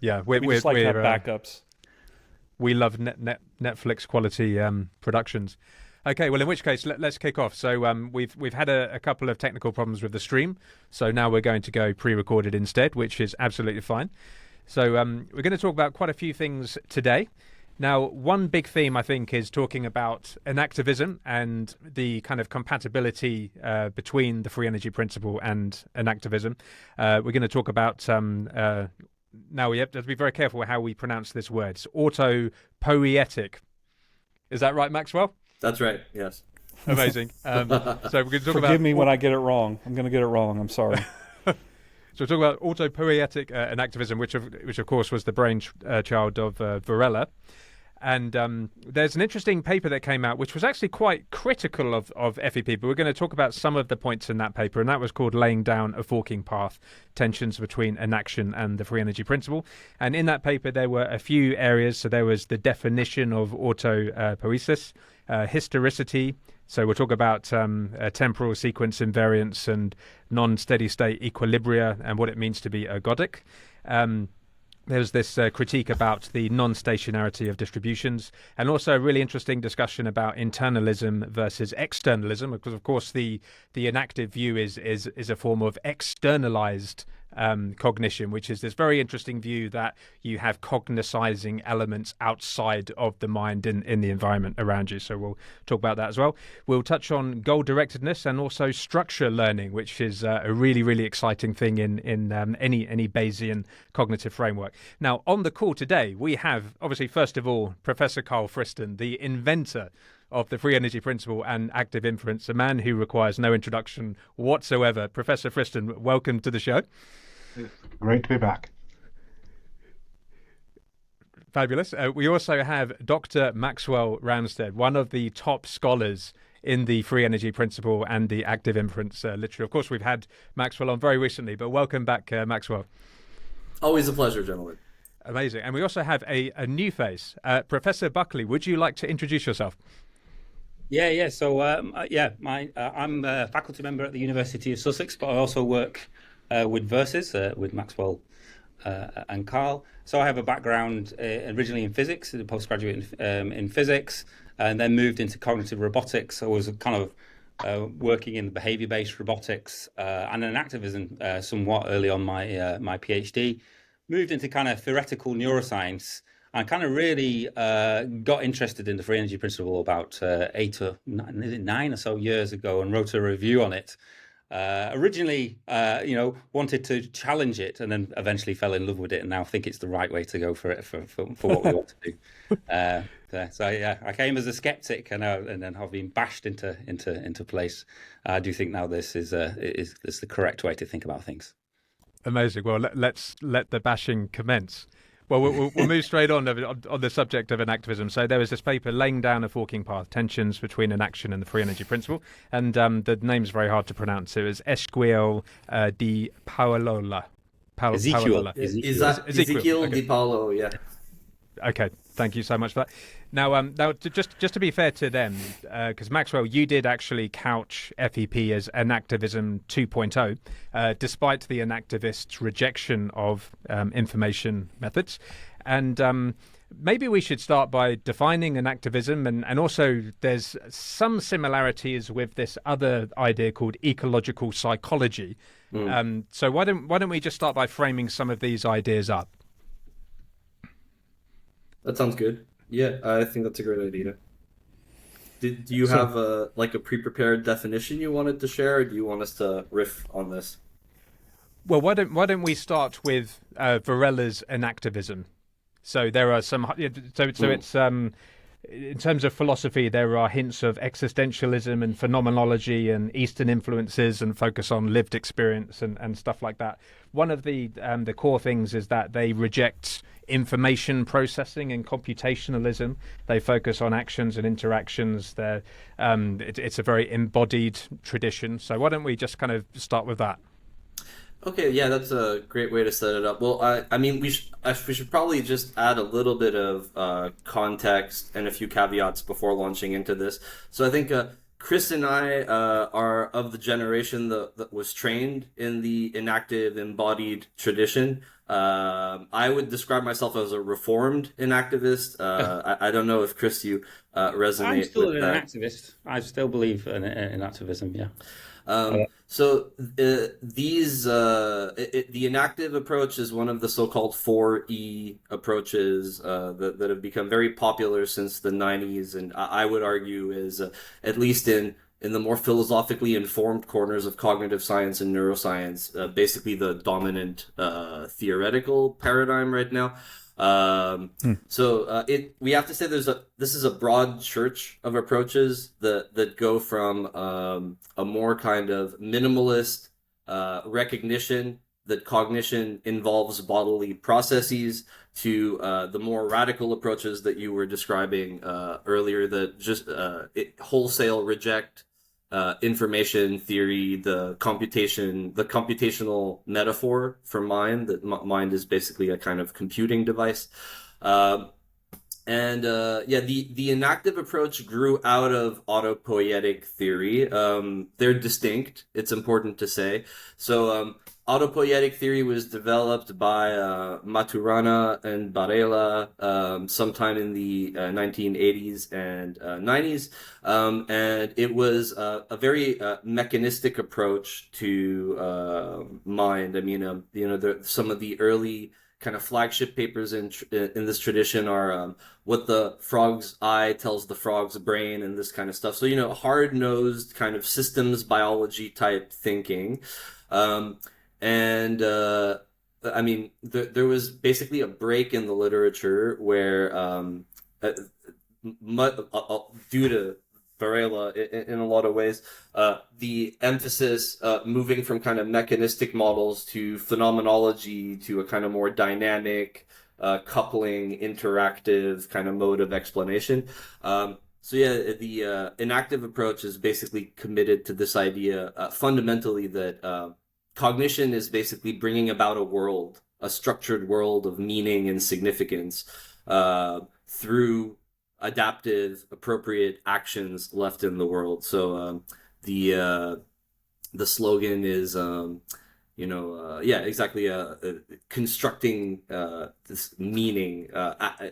Yeah, we just like to have backups. We love Netflix quality productions. Okay, well, in which case, let's kick off. So we've had a couple of technical problems with the stream, so now we're going to go pre-recorded instead, which is absolutely fine. So we're going to talk about quite a few things today. Now, one big theme, I think, is talking about enactivism and the kind of compatibility between the free energy principle and enactivism. We're going to talk about now we have to be very careful how we pronounce this word. It's autopoietic. Is that right, Maxwell? That's right, yes. Amazing. So we're going to talk about... Forgive me when I get it wrong. I'm going to get it wrong. I'm sorry. So we're talking about autopoietic enactivism, which of course was the brainchild of Varela. And there's an interesting paper that came out, which was actually quite critical of FEP, but we're going to talk about some of the points in that paper, and that was called Laying Down a Forking Path, Tensions Between Enaction and the Free Energy Principle. And in that paper, there were a few areas. So there was the definition of autopoiesis, historicity. So we'll talk about temporal sequence invariance and non-steady state equilibria and what it means to be ergodic. There's this critique about the non-stationarity of distributions, and also a really interesting discussion about internalism versus externalism, because of course the enactive view is a form of externalized cognition, which is this very interesting view that you have cognicizing elements outside of the mind in the environment around you. So we'll talk about that as well. We'll touch on goal directedness and also structure learning, which is a really, really exciting thing in any Bayesian cognitive framework. Now, on the call today, we have, obviously, first of all, Professor Karl Friston, the inventor of the free energy principle and active inference, a man who requires no introduction whatsoever. Professor Friston, welcome to the show. Great to be back. Fabulous. We also have Dr. Maxwell Ramstead, one of the top scholars in the free energy principle and the active inference literature. Of course, we've had Maxwell on very recently, but welcome back, Maxwell. Always a pleasure, gentlemen. Amazing. And we also have a new face. Professor Buckley, would you like to introduce yourself? Yeah. So, I'm a faculty member at the University of Sussex, but I also work with Versus, with Maxwell and Karl. So I have a background originally in physics, a postgraduate in physics, and then moved into cognitive robotics. I was kind of working in behavior-based robotics and enactivism somewhat early on my PhD. Moved into kind of theoretical neuroscience and kind of really got interested in the free energy principle about 9 or so years ago, and wrote a review on it. Originally, wanted to challenge it, and then eventually fell in love with it, and now think it's the right way to go for it for what we want to do. So I came as a skeptic, and then have been bashed into place. I do think now this is the correct way to think about things. Amazing. Well, let's let the bashing commence. Well, we'll move straight on the subject of enactivism. So there was this paper, Laying Down a Forking Path, Tensions Between Enaction and the Free Energy Principle. And the name's very hard to pronounce. It was Ezequiel Di Paolola. Ezequiel Di Paolo, yeah. Okay, thank you so much for that. Now, just to be fair to them, because Maxwell, you did actually couch FEP as enactivism 2.0, despite the enactivists' rejection of information methods. And maybe we should start by defining enactivism, and also there's some similarities with this other idea called ecological psychology. So why don't we just start by framing some of these ideas up? That sounds good. Yeah, I think that's a great idea. Do you have a pre-prepared definition you wanted to share, or do you want us to riff on this? Well, why don't we start with Varela's enactivism? So there are some. So it's in terms of philosophy, there are hints of existentialism and phenomenology and Eastern influences and focus on lived experience and stuff like that. One of the core things is that they reject information processing and computationalism. They focus on actions and interactions. It's a very embodied tradition. So why don't we just kind of start with that? Okay, yeah, that's a great way to set it up. Well, I mean, we should probably just add a little bit of context and a few caveats before launching into this. So I think Chris and I are of the generation that was trained in the enactive, embodied tradition. I would describe myself as a reformed enactivist. I don't know if, Chris, you resonate I'm still with an that. activist. I still believe in activism. Yeah. So the enactive approach is one of the so-called 4E approaches that have become very popular since the 90s, and I would argue is at least in the more philosophically informed corners of cognitive science and neuroscience, basically the dominant theoretical paradigm right now. So we have to say this is a broad church of approaches that go from a more kind of minimalist recognition that cognition involves bodily processes to the more radical approaches that you were describing earlier that just wholesale reject information theory, the computational metaphor for mind, that mind is basically a kind of computing device. The enactive approach grew out of autopoietic theory. They're distinct, it's important to say. So autopoietic theory was developed by Maturana and Varela sometime in the 1980s and 90s. And it was a very mechanistic approach to mind. I mean, some of the early kind of flagship papers in this tradition are what the frog's eye tells the frog's brain and this kind of stuff. So, hard-nosed kind of systems biology type thinking. There was basically a break in the literature where, due to Varela in a lot of ways, the emphasis moving from kind of mechanistic models to phenomenology to a kind of more dynamic, coupling, interactive kind of mode of explanation. The enactive approach is basically committed to this idea fundamentally that cognition is basically bringing about a structured world of meaning and significance through adaptive, appropriate actions left in the world. So the slogan is, constructing this meaning,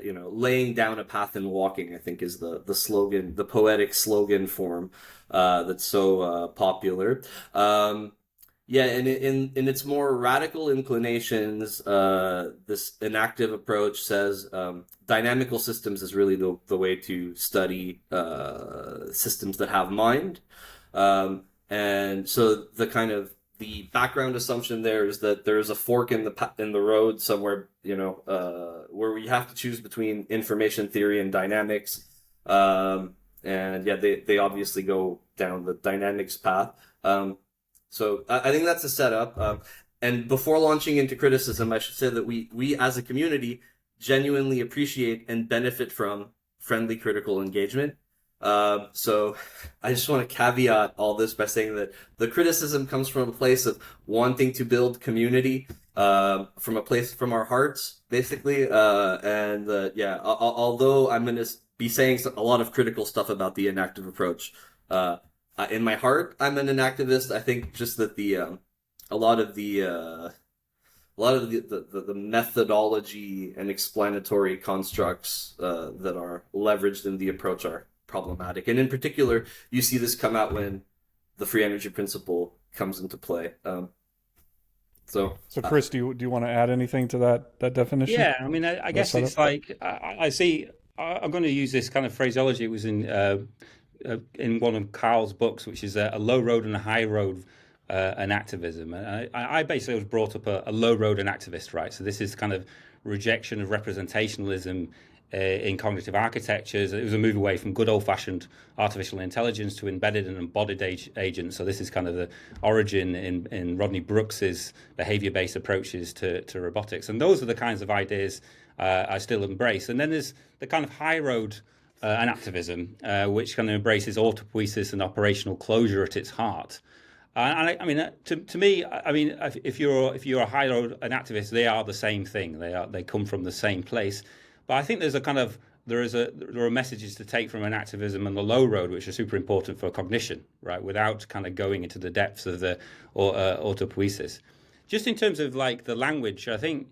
laying down a path and walking, I think is the slogan, the poetic slogan form that's so popular. And in its more radical inclinations, this enactive approach says dynamical systems is really the way to study systems that have mind. And so the background assumption there is that there's a fork in the road somewhere, where we have to choose between information theory and dynamics. They obviously go down the dynamics path. So I think that's a setup. And before launching into criticism, I should say that we as a community genuinely appreciate and benefit from friendly critical engagement. So I just want to caveat all this by saying that the criticism comes from a place of wanting to build community, from a place from our hearts, basically. Although I'm going to be saying a lot of critical stuff about the enactive approach, in my heart, I'm an enactivist. I think just that a lot of the methodology and explanatory constructs that are leveraged in the approach are problematic. And in particular, you see this come out when the free energy principle comes into play. So Chris, do you want to add anything to that definition? Yeah, I mean, I guess it's like I see. I'm going to use this kind of phraseology. It was in one of Karl's books, which is a low road and a high road enactivism. And I basically was brought up a low road enactivist, right? So this is kind of rejection of representationalism in cognitive architectures. It was a move away from good old-fashioned artificial intelligence to embedded and embodied agents. So this is kind of the origin in Rodney Brooks's behavior-based approaches to robotics. And those are the kinds of ideas I still embrace. And then there's the kind of high road enactivism, which kind of embraces autopoiesis and operational closure at its heart. And I mean, to me, I mean, if you're a high road enactivist, they are the same thing. They come from the same place. But I think there's a kind of there are messages to take from enactivism and the low road, which are super important for cognition, right? Without kind of going into the depths of the autopoiesis. Just in terms of like the language, I think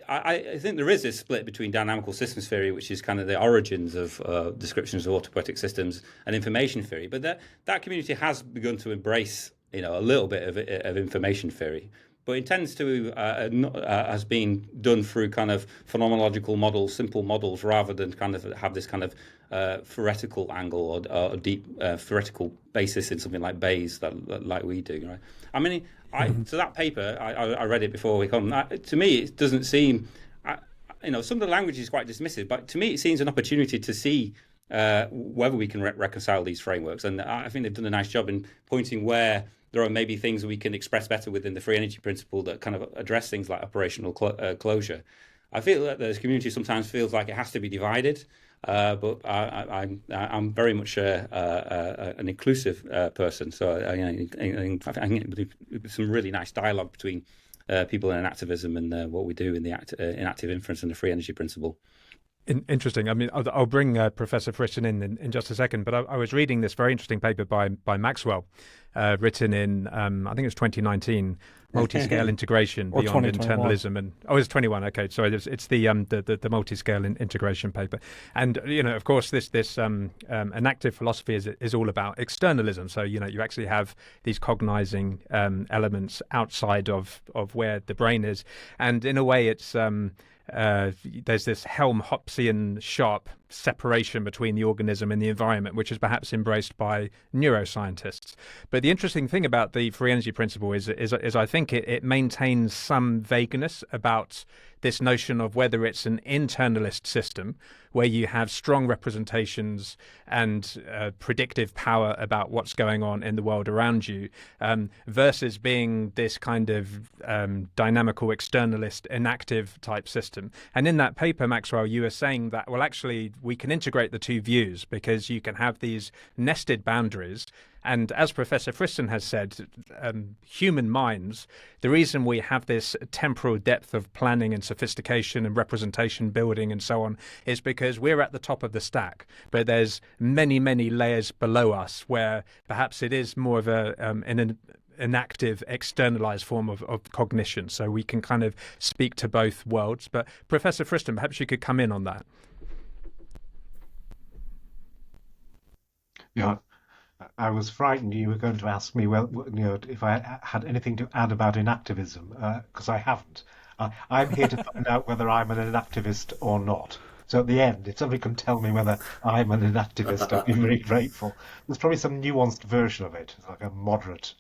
I think there is this split between dynamical systems theory, which is kind of the origins of descriptions of autopoietic systems, and information theory. But that community has begun to embrace, a little bit of information theory. But it tends to has been done through kind of phenomenological models, simple models, rather than kind of have this kind of theoretical angle or deep theoretical basis in something like Bayes, like we do. Right? I mean, so that paper, I read it before we come. To me, it doesn't seem, some of the language is quite dismissive, but to me, it seems an opportunity to see whether we can reconcile these frameworks. And I think they've done a nice job in pointing where there are maybe things we can express better within the free energy principle that kind of address things like operational closure. I feel that this community sometimes feels like it has to be divided, but I'm very much an inclusive person. So I think some really nice dialogue between people in activism and what we do in the active inference and the free energy principle. Interesting. I mean, I'll bring Professor Friston in just a second, but I was reading this very interesting paper by Maxwell, written in, I think it was 2019, multi-scale integration beyond internalism. And it's 21. Okay, sorry, it's the multi-scale integration paper. And of course, this enactive philosophy is all about externalism. So you actually have these cognizing elements outside of where the brain is, and in a way, it's there's this Helmholtzian sharp separation between the organism and the environment, which is perhaps embraced by neuroscientists. But the interesting thing about the free energy principle is I think it maintains some vagueness about this notion of whether it's an internalist system where you have strong representations and predictive power about what's going on in the world around you, versus being this kind of dynamical externalist enactive type system. And in that paper, Maxwell, you were saying that, well, actually, we can integrate the two views because you can have these nested boundaries. And as Professor Friston has said, human minds, the reason we have this temporal depth of planning and sophistication and representation building and so on is because we're at the top of the stack. But there's many, many layers below us where perhaps it is more of an active, externalized form of cognition. So we can kind of speak to both worlds. But Professor Friston, perhaps you could come in on that. Yeah. I was frightened you were going to ask me, if I had anything to add about enactivism, because I haven't. I'm here to find out whether I'm an enactivist or not. So at the end, if somebody can tell me whether I'm an enactivist, I'd be very grateful. There's probably some nuanced version of it, like a moderate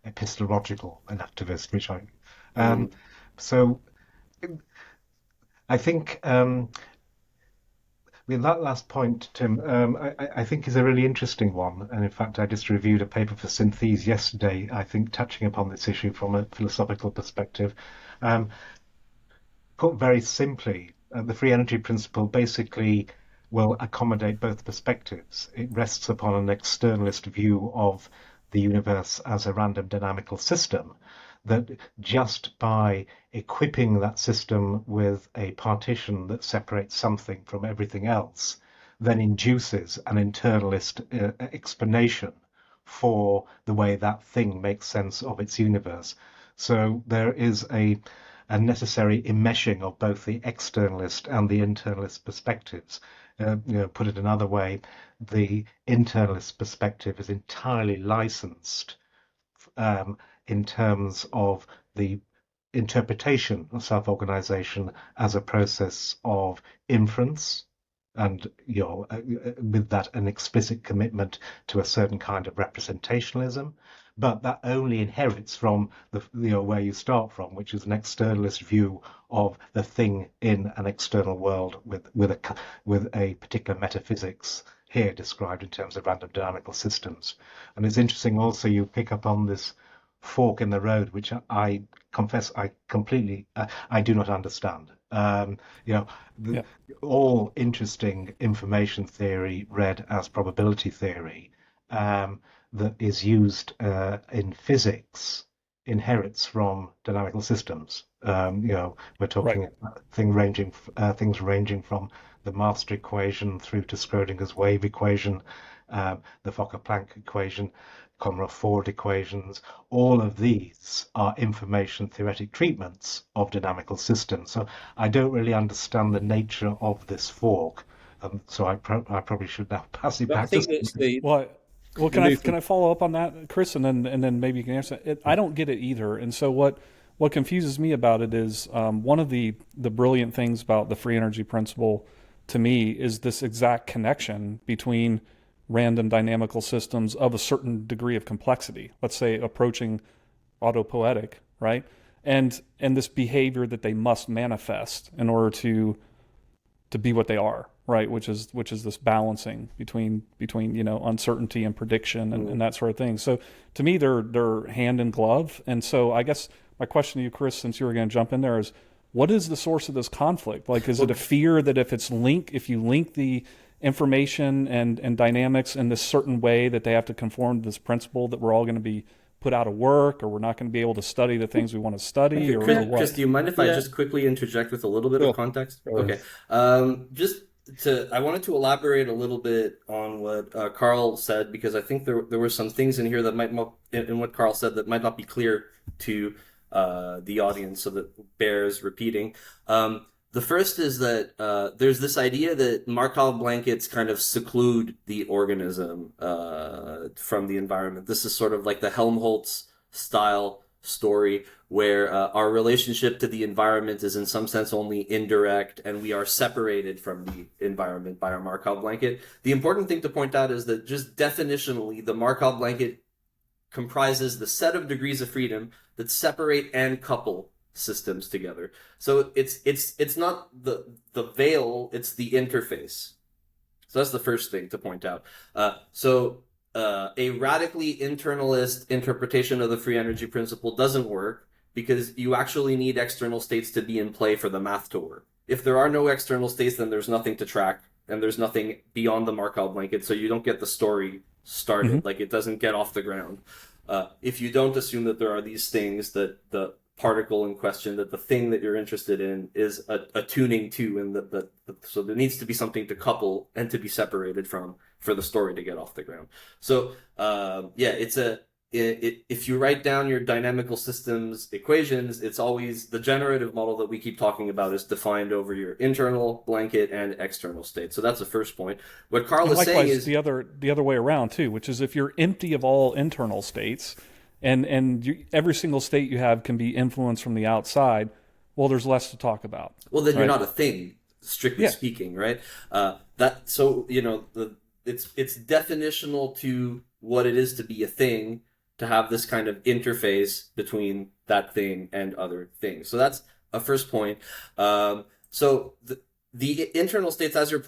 epistemological enactivist, which so I think. That last point, Tim, I think is a really interesting one. And in fact, I just reviewed a paper for Synthese yesterday, I think, touching upon this issue from a philosophical perspective. Put very simply, the free energy principle basically will accommodate both perspectives. It rests upon an externalist view of the universe as a random dynamical system, that just by equipping that system with a partition that separates something from everything else, then induces an internalist explanation for the way that thing makes sense of its universe. So there is a necessary enmeshing of both the externalist and the internalist perspectives. Put it another way, the internalist perspective is entirely licensed in terms of the interpretation of self-organization as a process of inference, and with that an explicit commitment to a certain kind of representationalism, but that only inherits from the where you start from, which is an externalist view of the thing in an external world with a particular metaphysics here described in terms of random dynamical systems. And it's interesting also you pick up on this fork in the road, which I confess I completely I do not understand. All interesting information theory read as probability theory that is used in physics inherits from dynamical systems. We're talking Right. about things ranging from the master equation through to Schrodinger's wave equation, the Fokker-Planck equation, Konroff-Ford equations. All of these are information theoretic treatments of dynamical systems. So I don't really understand the nature of this fork. So I probably should now pass it But I back to think it's the Well, the move can I follow up on that, Chris, and then maybe you can answer it. I don't get it either, and so what confuses me about it is one of the brilliant things about the free energy principle to me is this exact connection between random dynamical systems of a certain degree of complexity. Let's say approaching autopoietic, right? And this behavior that they must manifest in order to be what they are, right? Which is this balancing between uncertainty and prediction and that sort of thing. So to me, they're hand in glove. And so I guess my question to you, Chris, since you were going to jump in there, is what is the source of this conflict? Like, is it a fear that if you link the information and dynamics in this certain way that they have to conform to this principle, that we're all going to be put out of work, or we're not going to be able to study the things we want to study, or what? Chris, do you mind if I just quickly interject with a little bit of context? Okay. I wanted to elaborate a little bit on what Karl said, because I think there were some things in here that might not, in what Karl said, that might not be clear to the audience, so that bears repeating. The first is that there's this idea that Markov blankets kind of seclude the organism from the environment. This is sort of like the Helmholtz style story, where our relationship to the environment is in some sense only indirect, and we are separated from the environment by our Markov blanket. The important thing to point out is that just definitionally, the Markov blanket comprises the set of degrees of freedom that separate and couple systems together. So it's not the veil, it's the interface. So that's the first thing to point out. A radically internalist interpretation of the free energy principle doesn't work, because you actually need external states to be in play for the math to work. If there are no external states, then there's nothing to track, and there's nothing beyond the Markov blanket, so you don't get the story started. Mm-hmm. Like, it doesn't get off the ground. If you don't assume that there are these things, that the particle in question, that the thing that you're interested in is attuning to, and so there needs to be something to couple and to be separated from for the story to get off the ground. So if you write down your dynamical systems equations, it's always the generative model that we keep talking about is defined over your internal blanket and external state. So that's the first point. What Karl is saying is the other way around too, which is if you're empty of all internal states, and every single state you have can be influenced from the outside, well, there's less to talk about. Well, then you're not a thing, strictly speaking, right? It's definitional to what it is to be a thing, to have this kind of interface between that thing and other things. So that's a first point. So the internal states, as you're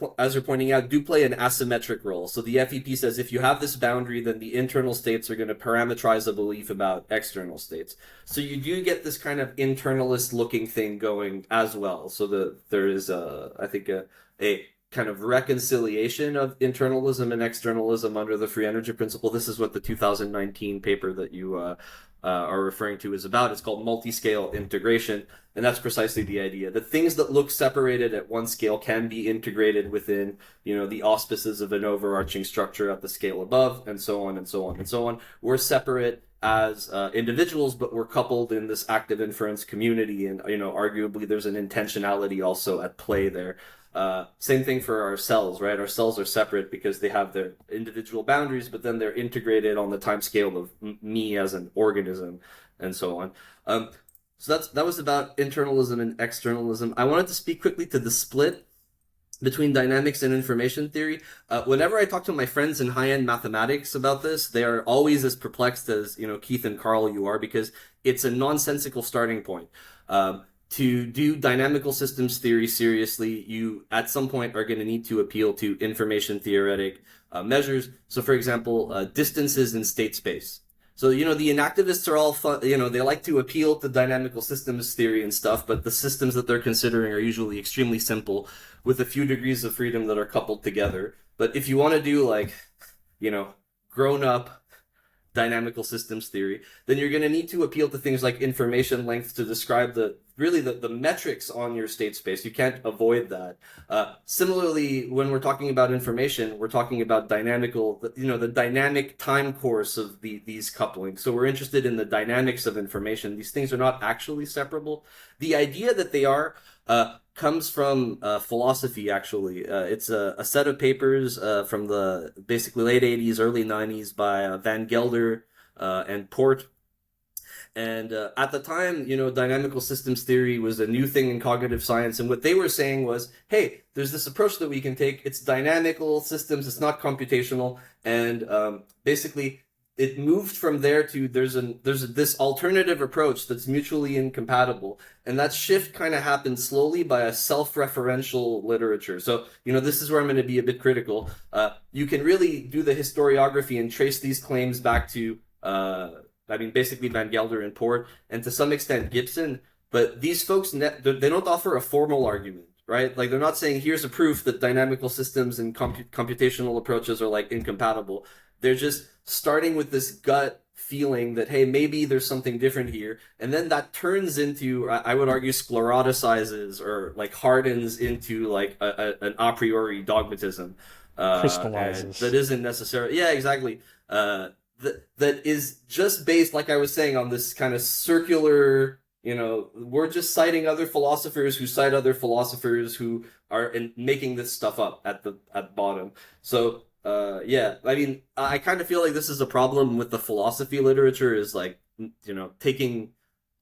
pointing out, do play an asymmetric role. So the FEP says if you have this boundary, then the internal states are going to parameterize a belief about external states. So you do get this kind of internalist looking thing going as well. So there is I think a kind of reconciliation of internalism and externalism under the free energy principle. This is what the 2019 paper that you are referring to is about. It's called multi-scale integration, and that's precisely the idea. The things that look separated at one scale can be integrated within, the auspices of an overarching structure at the scale above, and so on and so on and so on. We're separate as individuals, but we're coupled in this active inference community, and arguably there's an intentionality also at play there. Same thing for our cells, right? Our cells are separate because they have their individual boundaries, but then they're integrated on the time scale of me as an organism, and so on. So that was about internalism and externalism. I wanted to speak quickly to the split between dynamics and information theory. Whenever I talk to my friends in high-end mathematics about this, they are always as perplexed as Keith and Karl you are, because it's a nonsensical starting point. To do dynamical systems theory seriously, you at some point are going to need to appeal to information theoretic measures. So, for example, distances in state space. So, the enactivists are all fun, they like to appeal to dynamical systems theory and stuff, but the systems that they're considering are usually extremely simple with a few degrees of freedom that are coupled together. But if you want to do grown up dynamical systems theory, then you're going to need to appeal to things like information length to describe the metrics on your state space. You can't avoid that. Similarly, when we're talking about information, we're talking about the dynamic time course of these couplings. So we're interested in the dynamics of information. These things are not actually separable. The idea that they are comes from philosophy, actually. It's a set of papers from the basically late 80s, early 90s by Van Gelder and Port. And at the time, dynamical systems theory was a new thing in cognitive science. And what they were saying was, hey, there's this approach that we can take. It's dynamical systems. It's not computational. And basically, it moved from there to there's this alternative approach that's mutually incompatible. And that shift kind of happened slowly by a self-referential literature. So, this is where I'm going to be a bit critical. You can really do the historiography and trace these claims back to basically Van Gelder and Port, and to some extent Gibson, but these folks, they don't offer a formal argument, right? Like, they're not saying, here's a proof that dynamical systems and computational approaches are, like, incompatible. They're just starting with this gut feeling that, hey, maybe there's something different here, and then that turns into, I would argue, scleroticizes or, like, hardens into, like, an a priori dogmatism. Crystallizes. That isn't necessarily... Yeah, exactly. That is just based, like I was saying, on this kind of circular, we're just citing other philosophers who cite other philosophers who are making this stuff up at the bottom. So, I kind of feel like this is a problem with the philosophy literature, is like, taking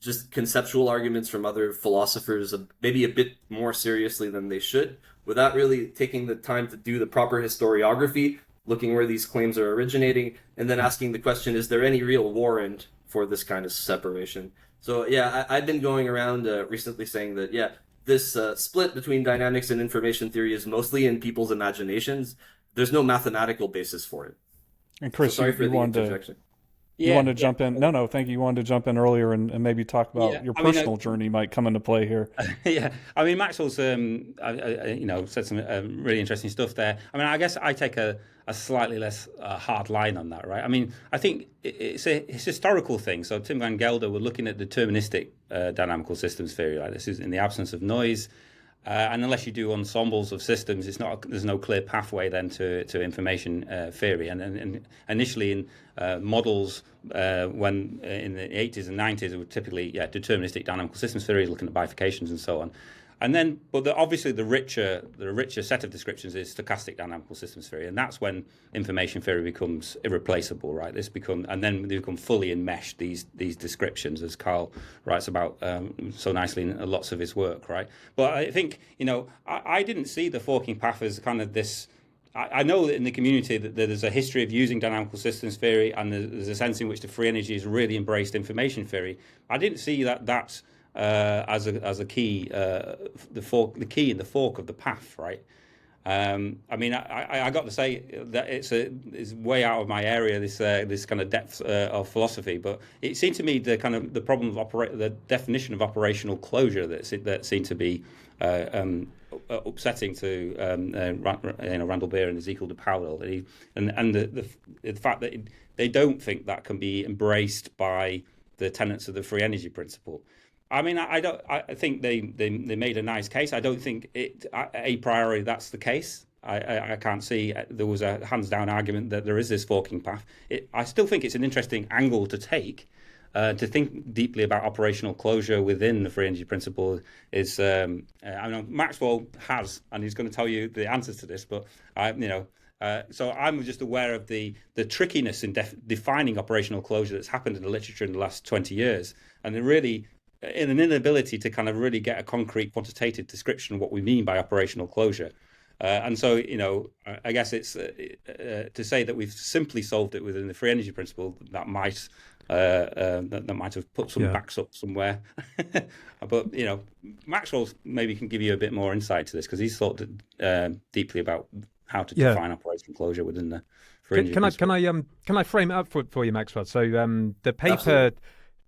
just conceptual arguments from other philosophers maybe a bit more seriously than they should, without really taking the time to do the proper historiography, looking where these claims are originating, and then asking the question, is there any real warrant for this kind of separation? So, I've been going around recently saying that, this split between dynamics and information theory is mostly in people's imaginations. There's no mathematical basis for it. And Chris, so sorry for the interjection. You wanted to jump in? No, thank you. You wanted to jump in earlier and maybe talk about your personal journey might come into play here. Maxwell's said some really interesting stuff there. I guess I take a slightly less hard line on that, right? I think it's a historical thing. So Tim Van Gelder, we're looking at deterministic dynamical systems theory. Like, this is in the absence of noise. And unless you do ensembles of systems, there's no clear pathway then to information theory. And initially in models, when in the 80s and 90s, it was typically deterministic dynamical systems theory, looking at bifurcations and so on. And then, obviously the richer set of descriptions is stochastic dynamical systems theory, and that's when information theory becomes irreplaceable, right? And then they become fully enmeshed, these descriptions, as Karl writes about so nicely in lots of his work, right? But I think, I didn't see the forking path as kind of this. I know that in the community that there's a history of using dynamical systems theory, and there's a sense in which the free energy has really embraced information theory. I didn't see that's as a key, the key in the fork of the path, right? I got to say that it's way out of my area, this kind of depth of philosophy, but it seemed to me the problem of the definition of operational closure that seemed to be upsetting to Randall Beer and Ezekiel de Powell, and the fact that they don't think that can be embraced by the tenets of the free energy principle. I think they made a nice case. I don't think a priori that's the case. I can't see there was a hands down argument that there is this forking path. I still think it's an interesting angle to take. To think deeply about operational closure within the free energy principle is, Maxwell has, and he's going to tell you the answers to this, but so I'm just aware of the trickiness in defining operational closure that's happened in the literature in the last 20 years, and really in an inability to kind of really get a concrete quantitative description of what we mean by operational closure. And so, I guess it's to say that we've simply solved it within the free energy principle that might have put some backs up somewhere. But Maxwell maybe can give you a bit more insight to this, because he's thought deeply about how to define operational closure within the free energy principle. Can I frame it up for you, Maxwell? So the paper. Absolutely.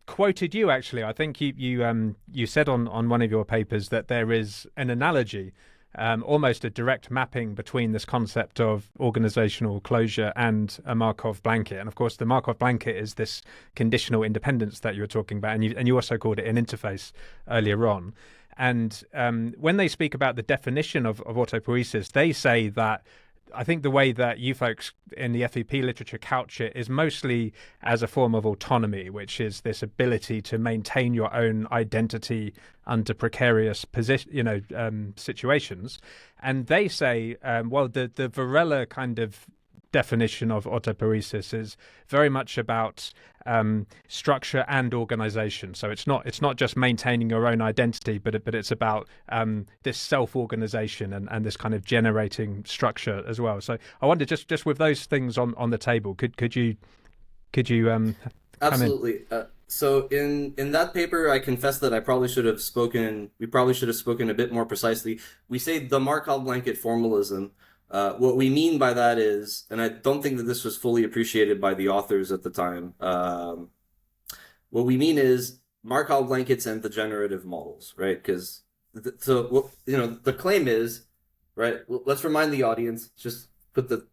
Quoted you, actually. I think you said on one of your papers that there is an analogy almost a direct mapping between this concept of organizational closure and a Markov blanket. And of course, the Markov blanket is this conditional independence that you were talking about, and you also called it an interface earlier on. And when they speak about the definition of autopoiesis, they say that, I think the way that you folks in the FEP literature couch it is mostly as a form of autonomy, which is this ability to maintain your own identity under precarious situations. And they say, well, the Varela kind of definition of autopoiesis is very much about structure and organization. So it's not just maintaining your own identity, but it's about this self-organization and this kind of generating structure as well. So I wonder, just with those things on the table, could you absolutely. So in that paper, I confess that we probably should have spoken a bit more precisely. We say the Markov blanket formalism. What we mean by that is, and I don't think that this was fully appreciated by the authors at the time, what we mean is Markov blankets and the generative models, right? Because, the claim is, right, let's remind the audience, just put the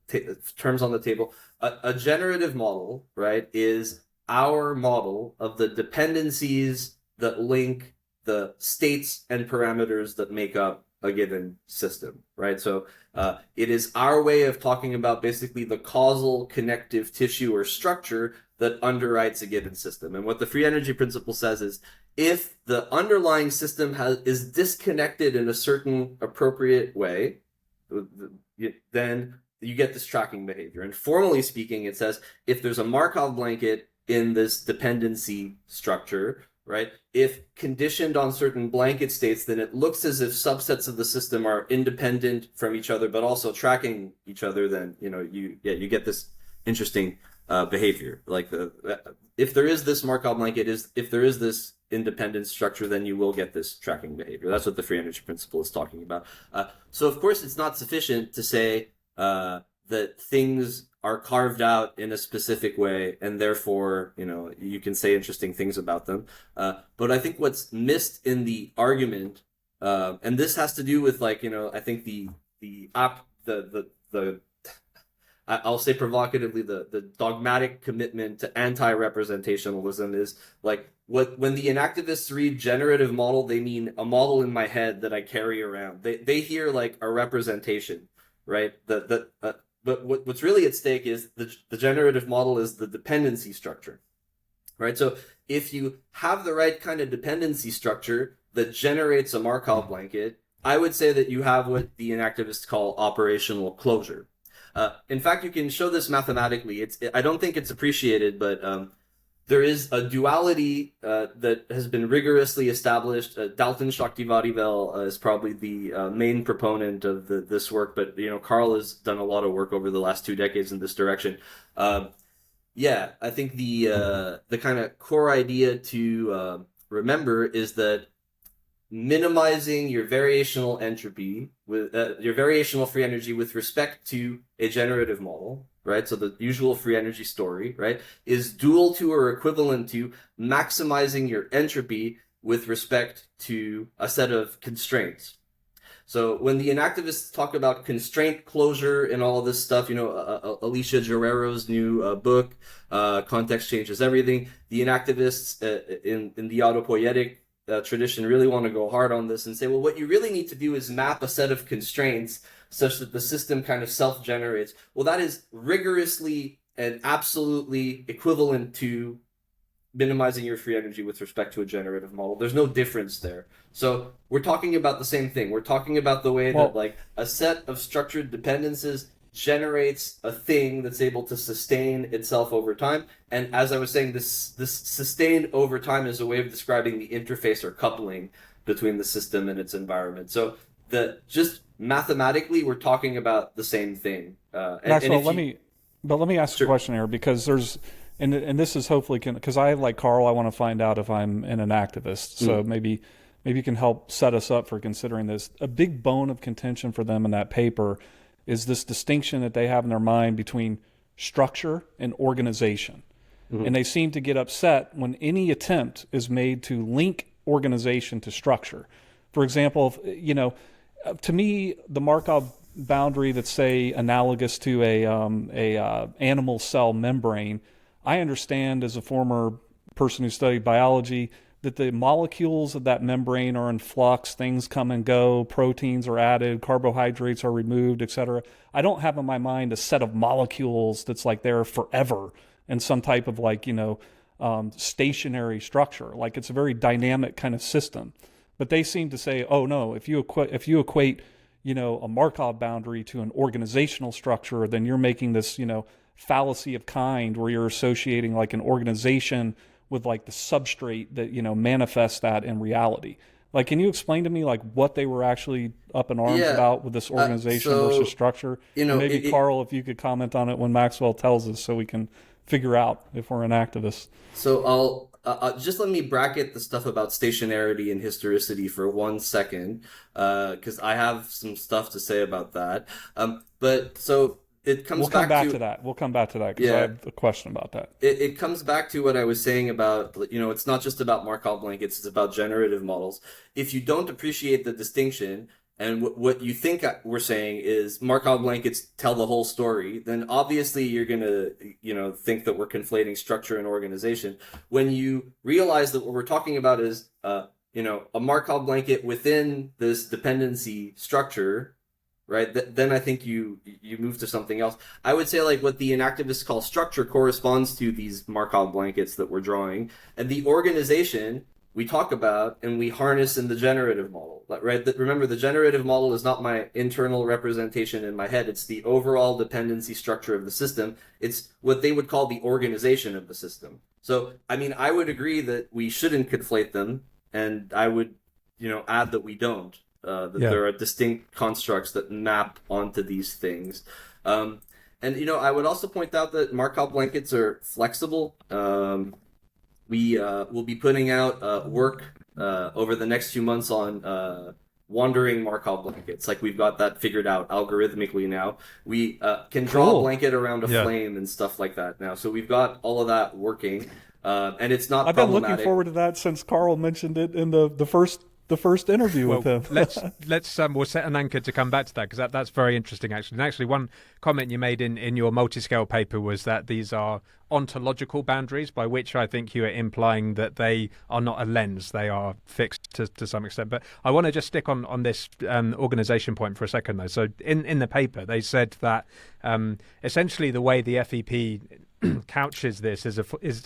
terms on the table. A generative model, right, is our model of the dependencies that link the states and parameters that make up a given system, right? So it is our way of talking about basically the causal connective tissue or structure that underwrites a given system. And what the free energy principle says is, if the underlying system is disconnected in a certain appropriate way, then you get this tracking behavior. And formally speaking, it says, if there's a Markov blanket in this dependency structure, right? If conditioned on certain blanket states, then it looks as if subsets of the system are independent from each other, but also tracking each other. Then you get this interesting behavior. Like if there is this Markov blanket, if there is this independent structure, then you will get this tracking behavior. That's what the free energy principle is talking about. So of course, it's not sufficient to say that things are carved out in a specific way, and therefore, you can say interesting things about them. But I think what's missed in the argument, and this has to do with I think I'll say provocatively, the dogmatic commitment to anti-representationalism is when the enactivists read generative model, they mean a model in my head that I carry around. They hear a representation, right? But what's really at stake is the generative model is the dependency structure, right? So if you have the right kind of dependency structure that generates a Markov blanket, I would say that you have what the enactivists call operational closure. In fact, you can show this mathematically. I don't think it's appreciated, but there is a duality that has been rigorously established. Dalton Shaktivarivel is probably the main proponent of this work, but Karl has done a lot of work over the last 2 decades in this direction. I think the kind of core idea to remember is that minimizing your variational entropy with your variational free energy with respect to a generative model, right? So the usual free energy story, right, is dual to or equivalent to maximizing your entropy with respect to a set of constraints. So when the enactivists talk about constraint closure and all of this stuff, Alicia Guerrero's new book, Context Changes Everything, the enactivists in the autopoietic tradition really want to go hard on this and say, well, what you really need to do is map a set of constraints such that the system kind of self-generates. Well, that is rigorously and absolutely equivalent to minimizing your free energy with respect to a generative model. There's no difference there. So we're talking about the same thing. We're talking about the way that a set of structured dependencies generates a thing that's able to sustain itself over time. And as I was saying, this sustained over time is a way of describing the interface or coupling between the system and its environment. So just mathematically, we're talking about the same thing. Maxwell, let me ask a question here, because there's, and this is hopefully, because I, like Karl, I want to find out if I'm an activist. So maybe you can help set us up for considering this. A big bone of contention for them in that paper is this distinction that they have in their mind between structure and organization. Mm-hmm. And they seem to get upset when any attempt is made to link organization to structure. For example, To me, the Markov boundary that's, say, analogous to a animal cell membrane, I understand as a former person who studied biology that the molecules of that membrane are in flux, things come and go, proteins are added, carbohydrates are removed, etc. I don't have in my mind a set of molecules that's like there forever in some type of like, stationary structure. Like it's a very dynamic kind of system. But they seem to say, oh no, if you equate, a Markov boundary to an organizational structure, then you're making this, fallacy of kind where you're associating like an organization with like the substrate that, manifests that in reality. Like, can you explain to me like what they were actually up in arms about with this organization versus structure? And maybe Karl, if you could comment on it when Maxwell tells us, so we can figure out if we're an activist. So I'll just let me bracket the stuff about stationarity and historicity for 1 second, because I have some stuff to say about that. But so it comes We'll come back to that. We'll come back to that because I have a question about that. It comes back to what I was saying about, it's not just about Markov blankets, it's about generative models. If you don't appreciate the distinction, and what you think we're saying is Markov blankets tell the whole story, then obviously you're going to, think that we're conflating structure and organization. When you realize that what we're talking about is, a Markov blanket within this dependency structure, right? Then I think you move to something else. I would say like what the enactivists call structure corresponds to these Markov blankets that we're drawing, and the organization we talk about and we harness in the generative model, right? Remember, the generative model is not my internal representation in my head. It's the overall dependency structure of the system. It's what they would call the organization of the system. So, I mean, I would agree that we shouldn't conflate them, and I would, add that we don't. There are distinct constructs that map onto these things. And, I would also point out that Markov blankets are flexible. We will be putting out work over the next few months on wandering Markov blankets. Like we've got that figured out algorithmically now. We can draw a blanket around a flame and stuff like that now. So we've got all of that working, and it's not. I've been looking forward to that since Karl mentioned it in the first interview with him. We'll set an anchor to come back to that, because that's very interesting actually. And actually, one comment you made in your multi-scale paper was that these are ontological boundaries, by which I think you are implying that they are not a lens, they are fixed to some extent. But I want to just stick on this organization point for a second though. So in the paper they said that essentially the way the FEP couches this is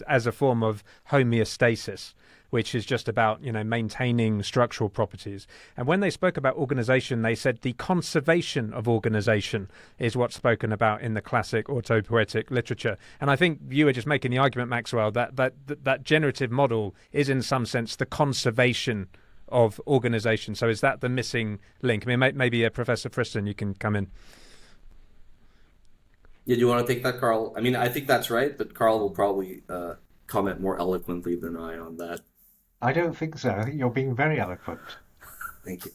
as a form of homeostasis, which is just about, maintaining structural properties. And when they spoke about organization, they said the conservation of organization is what's spoken about in the classic autopoietic literature. And I think you were just making the argument, Maxwell, that generative model is in some sense the conservation of organization. So is that the missing link? I mean, maybe Professor Friston, you can come in. Yeah, do you want to take that, Karl? I mean, I think that's right, but Karl will probably comment more eloquently than I on that. I don't think so. I think you're being very eloquent. Thank you.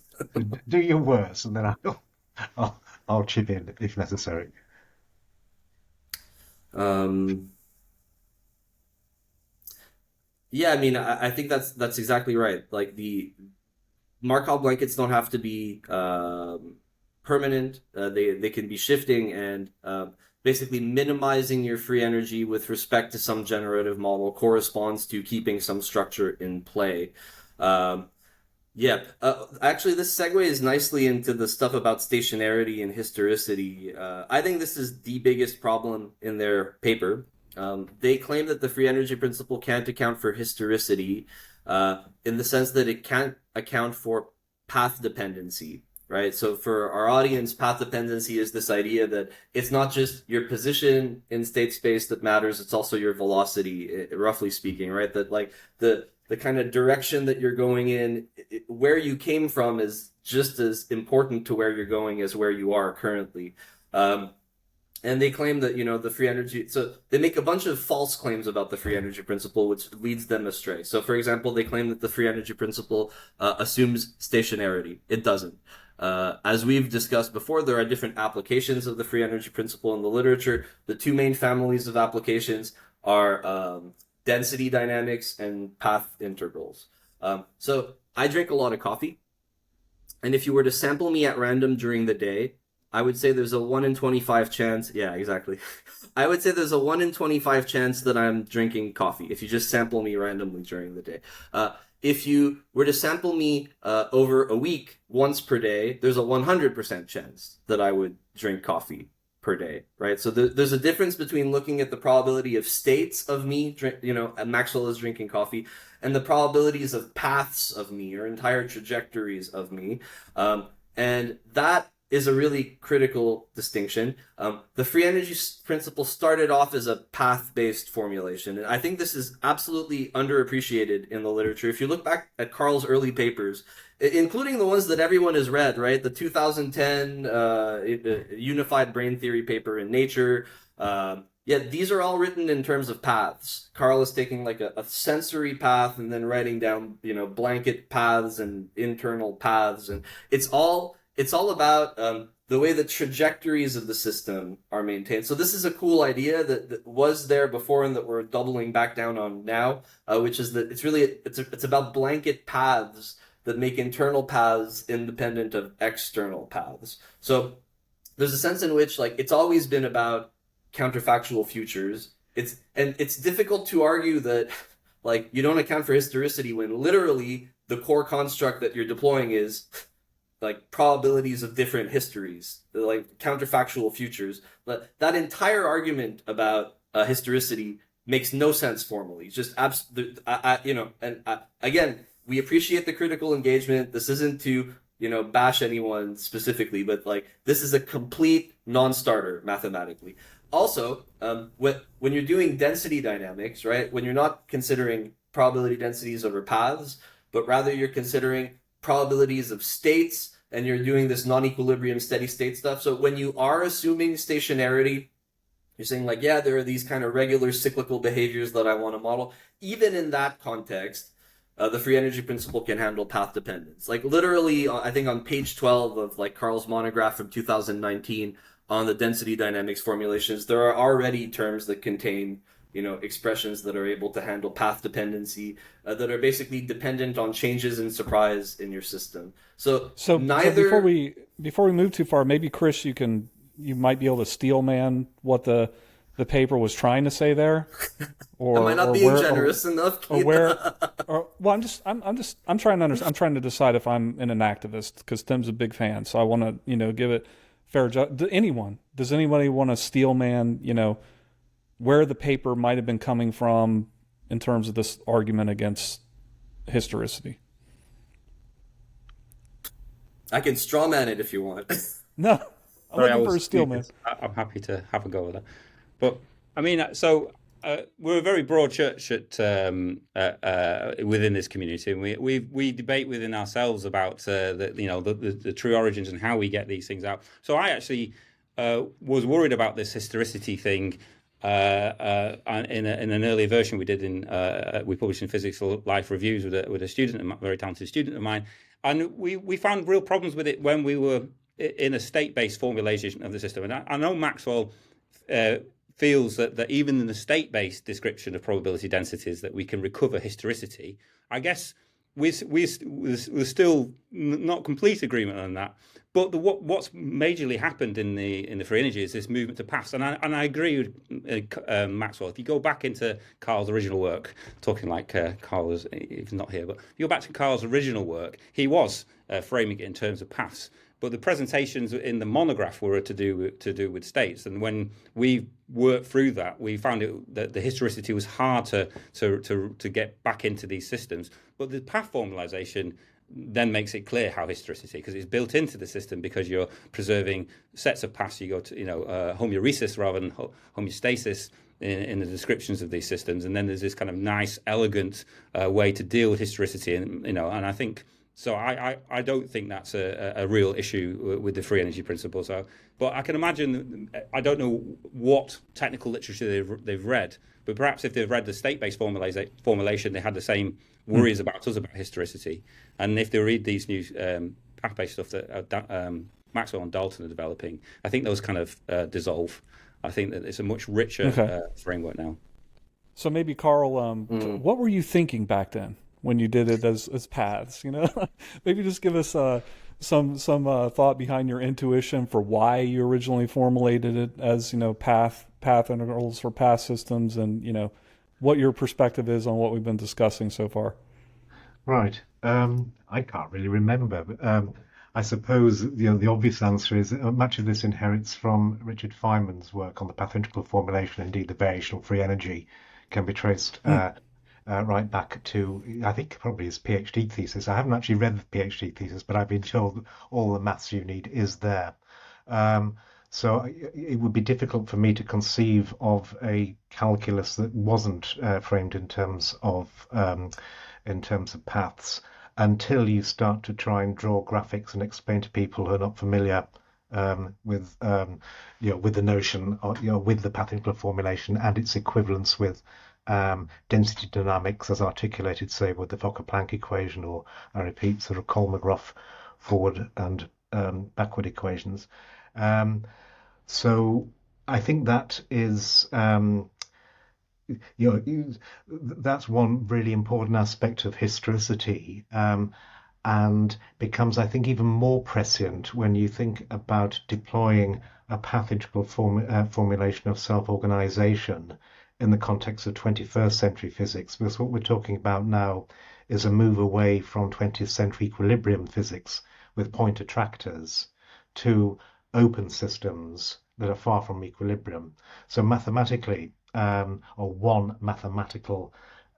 Do your worst, and then I'll chip in if necessary. Yeah, I mean, I think that's exactly right. Like the Markov blankets don't have to be permanent. They can be shifting, and basically minimizing your free energy with respect to some generative model corresponds to keeping some structure in play. Actually, this segues nicely into the stuff about stationarity and historicity. I think this is the biggest problem in their paper. They claim that the free energy principle can't account for historicity in the sense that it can't account for path dependency. Right. So for our audience, path dependency is this idea that it's not just your position in state space that matters. It's also your velocity, roughly speaking. Right. That like the kind of direction that you're going in, where you came from is just as important to where you're going as where you are currently. And they claim that, the free energy. So they make a bunch of false claims about the free energy principle, which leads them astray. So, for example, they claim that the free energy principle assumes stationarity. It doesn't. As we've discussed before, there are different applications of the free energy principle in the literature. The two main families of applications are density dynamics and path integrals. So I drink a lot of coffee. And if you were to sample me at random during the day, I would say there's a 1 in 25 chance. Yeah, exactly. I would say there's a 1 in 25 chance that I'm drinking coffee if you just sample me randomly during the day. If you were to sample me over a week once per day, there's a 100% chance that I would drink coffee per day, right? So there's a difference between looking at the probability of states of me, Maxwell is drinking coffee, and the probabilities of paths of me or entire trajectories of me. And that is a really critical distinction. The free energy principle started off as a path-based formulation, and I think this is absolutely underappreciated in the literature. If you look back at Karl's early papers, including the ones that everyone has read, right? The 2010 Unified Brain Theory paper in Nature. These are all written in terms of paths. Karl is taking like a sensory path and then writing down, blanket paths and internal paths, and it's all about the way the trajectories of the system are maintained. So this is a cool idea that was there before and that we're doubling back down on now, which is that it's about blanket paths that make internal paths independent of external paths. So there's a sense in which it's always been about counterfactual futures. It's difficult to argue that you don't account for historicity when literally the core construct that you're deploying is probabilities of different histories, counterfactual futures. But that entire argument about historicity makes no sense formally. It's just again, we appreciate the critical engagement. This isn't to bash anyone specifically, but this is a complete non-starter mathematically. Also, when you're doing density dynamics, right? When you're not considering probability densities over paths, but rather you're considering probabilities of states, and you're doing this non-equilibrium steady state stuff. So when you are assuming stationarity, you're saying there are these kind of regular cyclical behaviors that I want to model. Even in that context, the free energy principle can handle path dependence. Literally, I think on page 12 of Karl's monograph from 2019 on the density dynamics formulations, there are already terms that contain expressions that are able to handle path dependency, that are basically dependent on changes in surprise in your system. So before we move too far, maybe Chris, you might be able to steel man what the paper was trying to say there, or am I not being generous enough? I'm trying to understand. I'm trying to decide if I'm an enactivist because Tim's a big fan, so I want to give it fair judgment. Does anybody want to steel man where the paper might have been coming from in terms of this argument against historicity? I can strawman it if you want. No, I'm looking for a steel man. I'm happy to have a go with that. But I mean, we're a very broad church within this community, and we debate within ourselves about the true origins and how we get these things out. So I actually was worried about this historicity thing. In an earlier version we did we published in Physics Life Reviews with a student, a very talented student of mine, and we found real problems with it when we were in a state-based formulation of the system. And I know Maxwell feels that even in the state-based description of probability densities that we can recover historicity. I guess we're still not complete agreement on that. But what's majorly happened in the free energy is this movement to paths, and I agree with Maxwell. If you go back into Karl's original work, talking like Karl is he's not here, but if you go back to Karl's original work, he was framing it in terms of paths. But the presentations in the monograph were to do with states, and when we worked through that, we found that the historicity was hard to get back into these systems. But the path formalization then makes it clear how historicity, because it's built into the system, because you're preserving sets of paths. You go to homeostasis rather than homeostasis in the descriptions of these systems, and then there's this kind of nice, elegant way to deal with historicity, and I think. So I don't think that's a real issue with the free energy principle. So, but I can imagine, I don't know what technical literature they've read, but perhaps if they've read the state-based formulation, they had the same worries about us about historicity. And if they read these new path-based stuff that Maxwell and Dalton are developing, I think those kind of dissolve. I think that it's a much richer framework now. So maybe, Karl, what were you thinking back then when you did it as paths? Maybe just give us some thought behind your intuition for why you originally formulated it as, path integrals for path systems, and what your perspective is on what we've been discussing so far? Right. I can't really remember, but I suppose the obvious answer is much of this inherits from Richard Feynman's work on the path integral formulation. Indeed, the variational free energy can be traced right back to, I think, probably his PhD thesis. I haven't actually read the PhD thesis, but I've been told all the maths you need is there. So it would be difficult for me to conceive of a calculus that wasn't framed in terms of paths, until you start to try and draw graphics and explain to people who are not familiar with the notion of, with the path integral formulation and its equivalence with density dynamics as articulated, say, with the Fokker-Planck equation, or I repeat, sort of Kolmogorov forward and backward equations. So I think that is that's one really important aspect of historicity, and becomes, I think, even more prescient when you think about deploying a path integral formulation of self-organization in the context of 21st century physics, because what we're talking about now is a move away from 20th century equilibrium physics with point attractors to open systems that are far from equilibrium. So mathematically, or one mathematical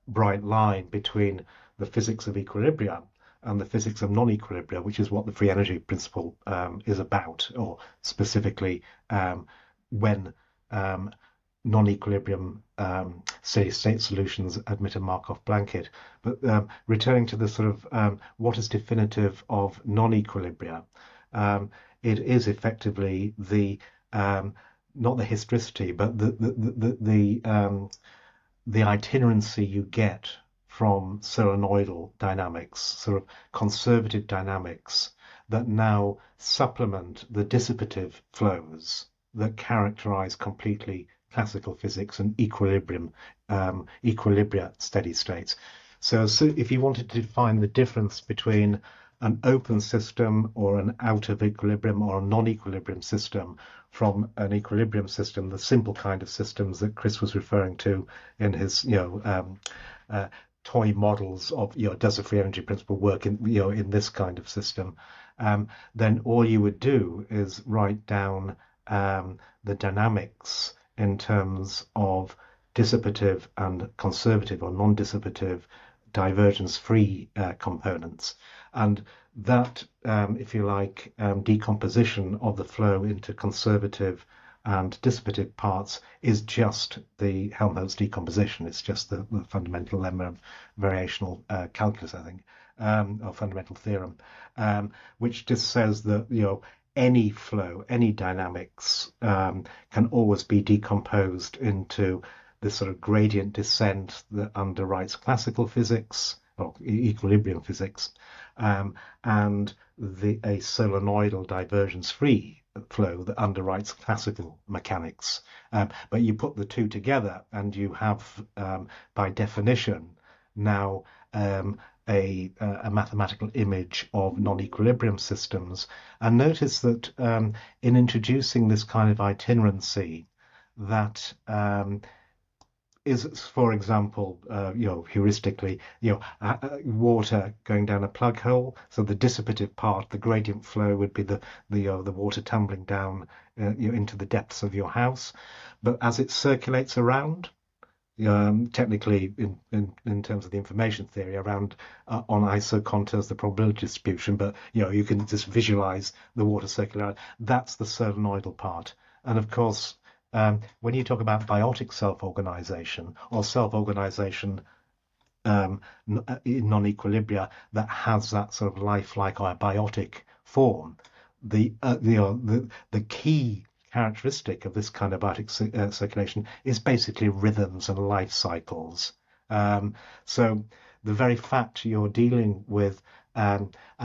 bright line between the physics of equilibria and the physics of non-equilibria, which is what the free energy principle is about, or specifically when non-equilibrium steady-state solutions admit a Markov blanket. But returning to the sort of what is definitive of non-equilibria, it is effectively the not the historicity, but the itinerancy you get from solenoidal dynamics, sort of conservative dynamics, that now supplement the dissipative flows that characterize completely classical physics and equilibria steady states. So if you wanted to define the difference between an open system or an out of equilibrium or a non-equilibrium system from an equilibrium system, the simple kind of systems that Chris was referring to in his toy models of does the free energy principle work in this kind of system, then all you would do is write down the dynamics in terms of dissipative and conservative or non-dissipative divergence-free components. And that, if you like, decomposition of the flow into conservative and dissipative parts is just the Helmholtz decomposition. It's just the fundamental lemma of variational calculus, I think, or fundamental theorem, which just says that any flow, any dynamics can always be decomposed into this sort of gradient descent that underwrites classical physics or equilibrium physics, and a solenoidal divergence-free flow that underwrites classical mechanics. But you put the two together and you have, by definition, now a mathematical image of non-equilibrium systems. And notice that in introducing this kind of itinerancy, that is, for example, heuristically, water going down a plug hole. So the dissipative part, the gradient flow, would be the water tumbling down into the depths of your house. But as it circulates around, technically in terms of the information theory around on isocontours, the probability distribution, but you can just visualize the water circulating. That's the solenoidal part. And of course, when you talk about biotic self-organization or self-organization in non-equilibria that has that sort of lifelike or biotic form, the key characteristic of this kind of biotic circulation is basically rhythms and life cycles. So the very fact you're dealing with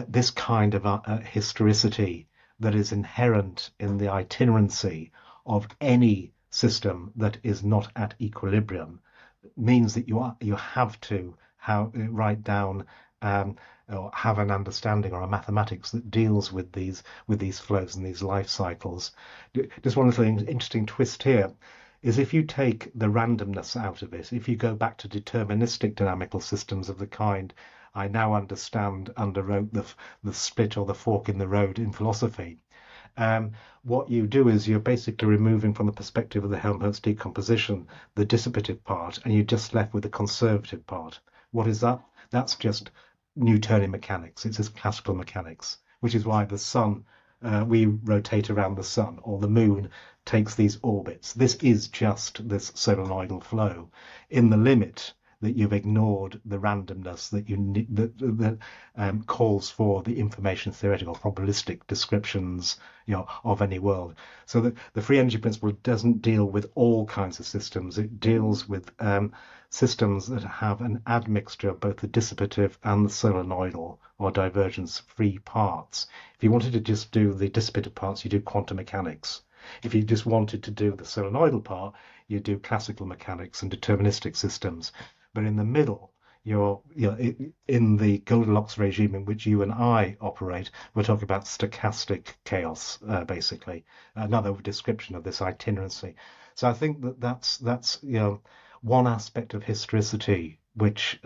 this kind of historicity that is inherent in the itinerancy of any system that is not at equilibrium means that you have to write down or have an understanding or a mathematics that deals with these flows and these life cycles. Just one little interesting twist here is if you take the randomness out of it, if you go back to deterministic dynamical systems of the kind I now understand underwrote the split or the fork in the road in philosophy, what you do is you're basically removing from the perspective of the Helmholtz decomposition the dissipative part, and you're just left with the conservative part. What is that? That's just Newtonian mechanics. It's just classical mechanics, which is why the sun, we rotate around the sun, or the moon takes these orbits. This is just this solenoidal flow in the limit that you've ignored the randomness that calls for the information theoretical probabilistic descriptions, of any world. So the free energy principle doesn't deal with all kinds of systems. It deals with systems that have an admixture of both the dissipative and the solenoidal or divergence free parts. If you wanted to just do the dissipative parts, you do quantum mechanics. If you just wanted to do the solenoidal part, you do classical mechanics and deterministic systems. But in the middle, you're in the Goldilocks regime in which you and I operate. We're talking about stochastic chaos, basically, another description of this itinerancy. So I think that's one aspect of historicity which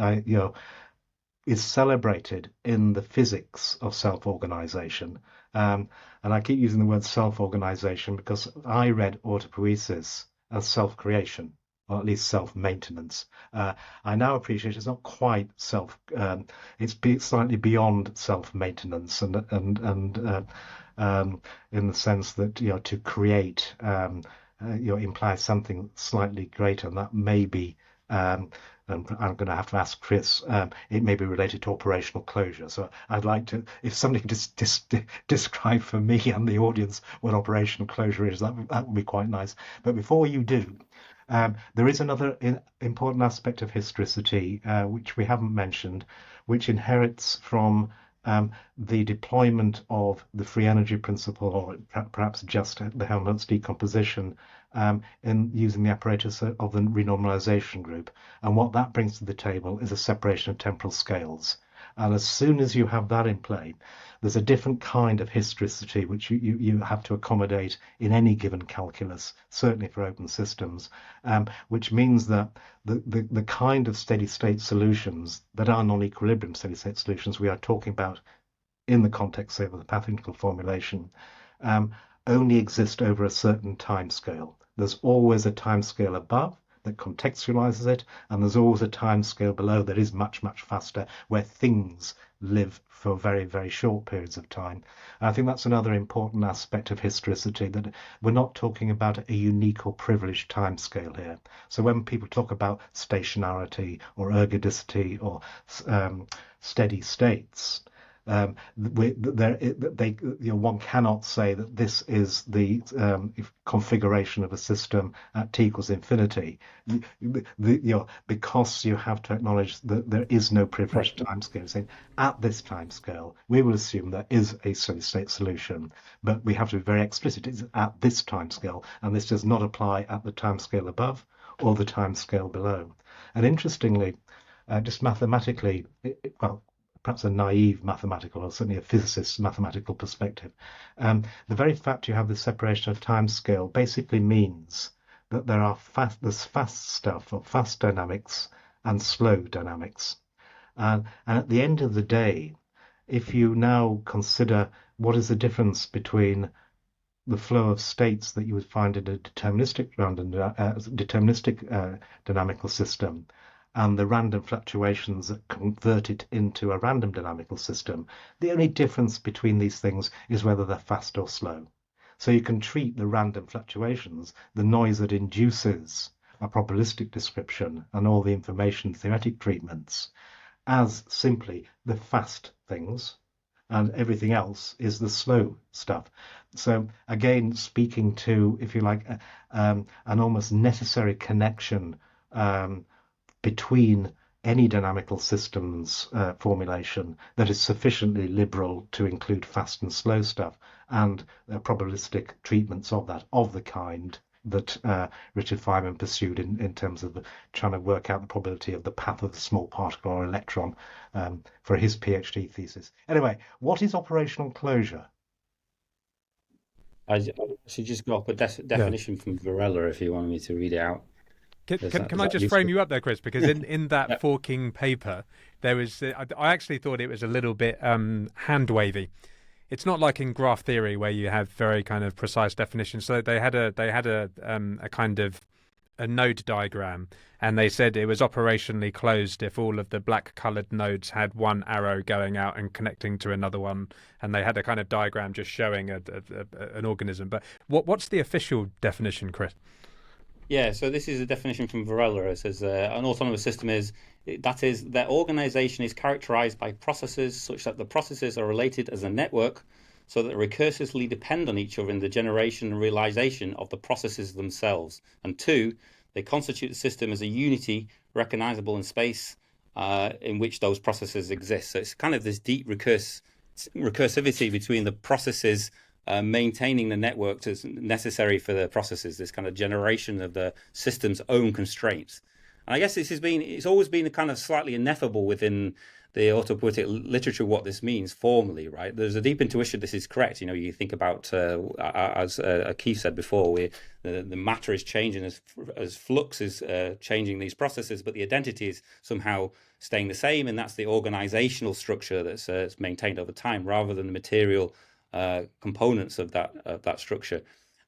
is celebrated in the physics of self-organization. And I keep using the word self-organization because I read autopoiesis as self-creation, or at least self-maintenance. I now appreciate it's not quite it's slightly beyond self-maintenance, and in the sense that to create implies something slightly greater, and that may be. And I'm going to have to ask Chris. It may be related to operational closure. So I'd like to, if somebody could just describe for me and the audience what operational closure is, that would be quite nice. But before you do, there is another important aspect of historicity, which we haven't mentioned, which inherits from the deployment of the free energy principle, or perhaps just the Helmholtz decomposition, in using the apparatus of the renormalization group. And what that brings to the table is a separation of temporal scales. And as soon as you have that in play, there's a different kind of historicity which you have to accommodate in any given calculus, certainly for open systems, which means that the kind of steady state solutions that are non-equilibrium steady state solutions we are talking about in the context, say, of the pathological formulation, only exist over a certain time scale. There's always a time scale above that contextualizes it, and there's always a time scale below that is much, much faster, where things live for very, very short periods of time. And I think that's another important aspect of historicity, that we're not talking about a unique or privileged time scale here. So when people talk about stationarity or ergodicity or steady states, one cannot say that this is the configuration of a system at t equals infinity, because you have to acknowledge that there is no privileged time scale. So at this time scale, we will assume there is a steady state solution, but we have to be very explicit. It's at this time scale, and this does not apply at the time scale above or the time scale below. And interestingly, just mathematically, perhaps a naive mathematical, or certainly a physicist's mathematical perspective, the very fact you have this separation of time scale basically means that there's fast stuff, or fast dynamics, and slow dynamics. And at the end of the day, if you now consider what is the difference between the flow of states that you would find in a deterministic dynamical system and the random fluctuations that convert it into a random dynamical system, the only difference between these things is whether they're fast or slow. So you can treat the random fluctuations, the noise that induces a probabilistic description and all the information theoretic treatments, as simply the fast things, and everything else is the slow stuff. So again, speaking to, if you like, an almost necessary connection between any dynamical systems formulation that is sufficiently liberal to include fast and slow stuff, and probabilistic treatments of that, of the kind that Richard Feynman pursued in terms of trying to work out the probability of the path of the small particle or electron for his PhD thesis. Anyway, what is operational closure? I should just go up a definition from Varela if you want me to read it out. Can I just frame you up there, Chris? Because in that forking paper, there was I actually thought it was a little bit hand wavy. It's not like in graph theory where you have very kind of precise definitions. So they had a kind of a node diagram, and they said it was operationally closed if all of the black coloured nodes had one arrow going out and connecting to another one, and they had a kind of diagram just showing an organism. But what's the official definition, Chris? Yeah, so this is a definition from Varela. It says an autonomous system is their organization is characterized by processes such that the processes are related as a network, so that recursively depend on each other in the generation and realization of the processes themselves. And two, they constitute the system as a unity recognizable in space in which those processes exist. So it's kind of this deep recursivity between the processes maintaining the network as necessary for the processes, this kind of generation of the system's own constraints. And I guess it's always been a kind of slightly ineffable within the autopoietic literature what this means formally, right? There's a deep intuition this is correct. You think about, as Keith said before, the matter is changing as flux is changing these processes, but the identity is somehow staying the same, and that's the organizational structure that's maintained over time rather than the material components of that structure.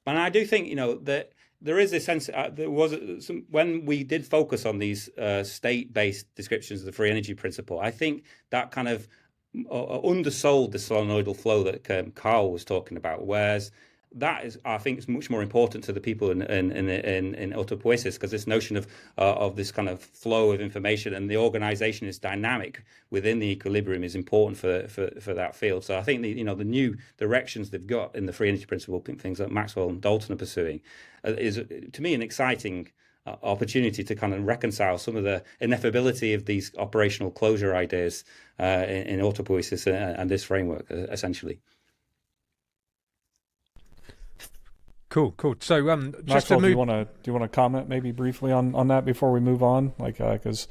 And I do think that there is a sense there was when we did focus on these state-based descriptions of the free energy principle, I think that kind of undersold the solenoidal flow that Karl was talking about, whereas that is, I think, is much more important to the people in autopoiesis, because this notion of this kind of flow of information and the organization is dynamic within the equilibrium is important for that field. So I think the new directions they've got in the free energy principle, things that Maxwell and Dalton are pursuing, is to me an exciting opportunity to kind of reconcile some of the ineffability of these operational closure ideas in autopoiesis and this framework, essentially. Cool. So, just Maxwell, to move, do you want to comment maybe briefly on that before we move on? Like, because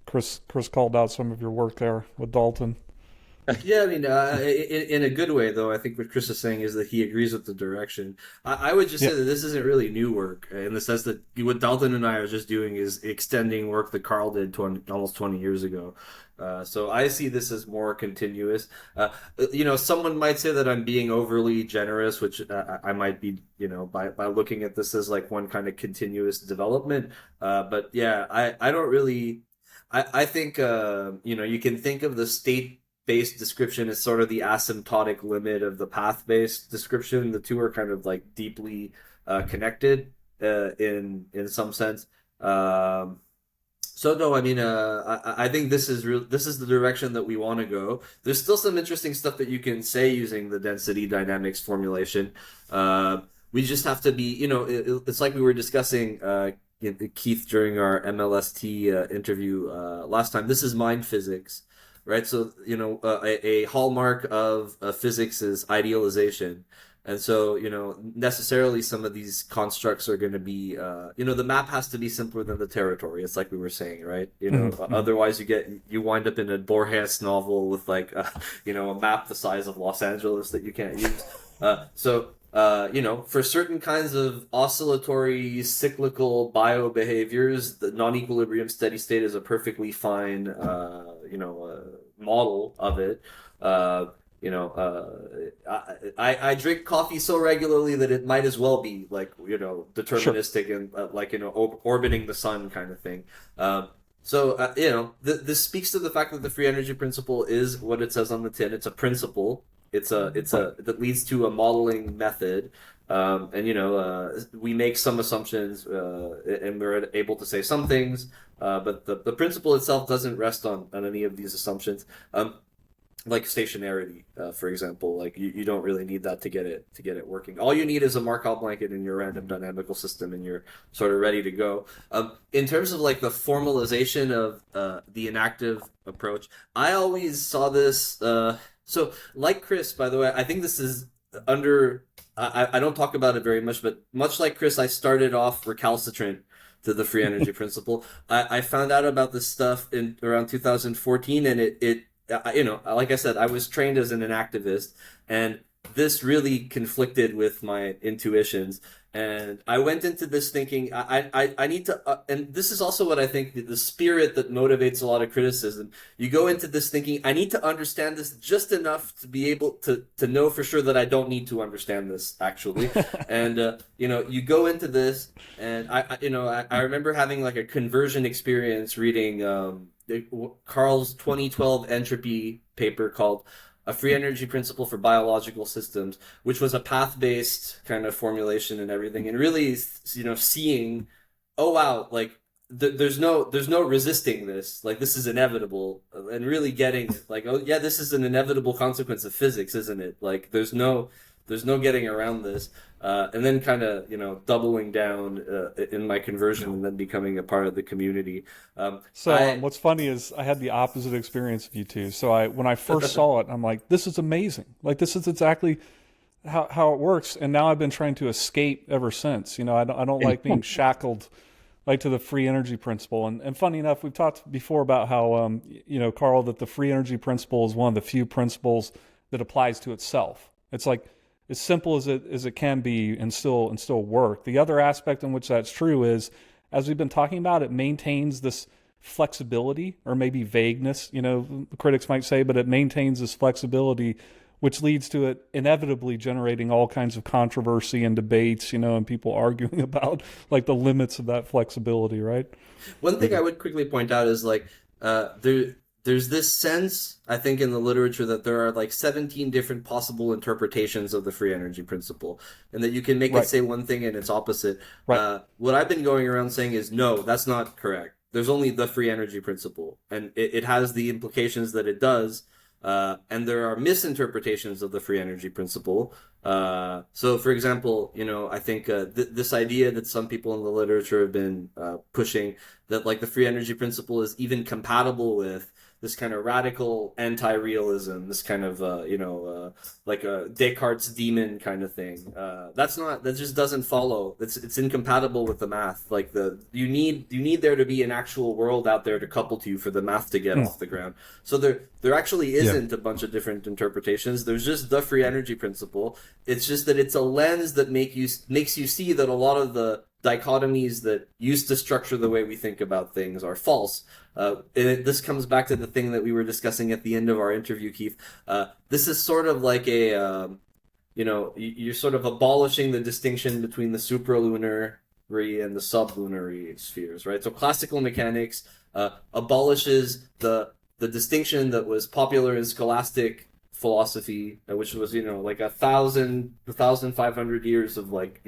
Chris called out some of your work there with Dalton. Yeah, I mean, in a good way, though. I think what Chris is saying is that he agrees with the direction. I would just say that this isn't really new work, in the sense that what Dalton and I are just doing is extending work that Karl did almost 20 years ago. So I see this as more continuous. Someone might say that I'm being overly generous, which I might be, by looking at this as like one kind of continuous development. But yeah, I don't really. I think you can think of the state-based description as sort of the asymptotic limit of the path-based description. The two are kind of like deeply connected in some sense. So no, I mean, I think this is the direction that we want to go. There's still some interesting stuff that you can say using the density dynamics formulation. We just have to be, it's like we were discussing, Keith, during our MLST interview last time. This is mind physics, right? So, a hallmark of physics is idealization. And so, necessarily some of these constructs are going to be, the map has to be simpler than the territory. It's like we were saying, right? Otherwise you wind up in a Borges novel with like, a map the size of Los Angeles that you can't use. For certain kinds of oscillatory, cyclical biobehaviors, the non-equilibrium steady state is a perfectly fine, model of it. I drink coffee so regularly that it might as well be like, deterministic. Sure. And orbiting the sun kind of thing. This speaks to the fact that the free energy principle is what it says on the tin. It's a principle. That leads to a modeling method. We make some assumptions, and we're able to say some things, but the principle itself doesn't rest on any of these assumptions. Like stationarity, for example, like you don't really need that to get it working. All you need is a Markov blanket in your random dynamical system, and you're sort of ready to go. In terms of like the formalization of the enactive approach, I always saw this. So, like Chris, by the way, I think this is I don't talk about it very much, but much like Chris, I started off recalcitrant to the free energy principle. I found out about this stuff in around 2014, and it like I said, I was trained as an enactivist, and this really conflicted with my intuitions. And I went into this thinking, I need to, and this is also what I think the spirit that motivates a lot of criticism. You go into this thinking, I need to understand this just enough to be able to know for sure that I don't need to understand this, actually. And, you go into this, and I remember having like a conversion experience reading Karl's 2012 entropy paper called A Free Energy Principle for Biological Systems, which was a path-based kind of formulation and everything, and really, seeing, oh wow, like there's no resisting this, like this is inevitable, and really getting like, oh yeah, this is an inevitable consequence of physics, isn't it? Like there's no getting around this. And then kind of, doubling down in my conversion and then becoming a part of the community. What's funny is I had the opposite experience of you two. So when I first saw it, I'm like, this is amazing. Like, this is exactly how it works. And now I've been trying to escape ever since. I don't like being shackled like to the free energy principle. And funny enough, we've talked before about how, Karl, that the free energy principle is one of the few principles that applies to itself. It's like, as simple as it can be and still work. The other aspect in which that's true is, as we've been talking about, it maintains this flexibility, or maybe vagueness, critics might say, but it maintains this flexibility, which leads to it inevitably generating all kinds of controversy and debates, and people arguing about like the limits of that flexibility, right? One thing I would quickly point out is like there's this sense, I think, in the literature that there are like 17 different possible interpretations of the free energy principle, and that you can make it say one thing and its opposite. Right. What I've been going around saying is, no, that's not correct. There's only the free energy principle, and it has the implications that it does, and there are misinterpretations of the free energy principle. So, for example, I think this idea that some people in the literature have been pushing, that like the free energy principle is even compatible with this kind of radical anti-realism, this kind of like a Descartes' demon kind of thing. That just doesn't follow. It's incompatible with the math. Like you need there to be an actual world out there to couple to you for the math to get off the ground. So there actually isn't a bunch of different interpretations. There's just the free energy principle. It's just that it's a lens that makes you see that a lot of the dichotomies that used to structure the way we think about things are false. This comes back to the thing that we were discussing at the end of our interview, Keith. This is sort of like you're sort of abolishing the distinction between the supralunary and the sublunary spheres, right? So classical mechanics abolishes the distinction that was popular in scholastic philosophy, which was, like 1,500 years of like,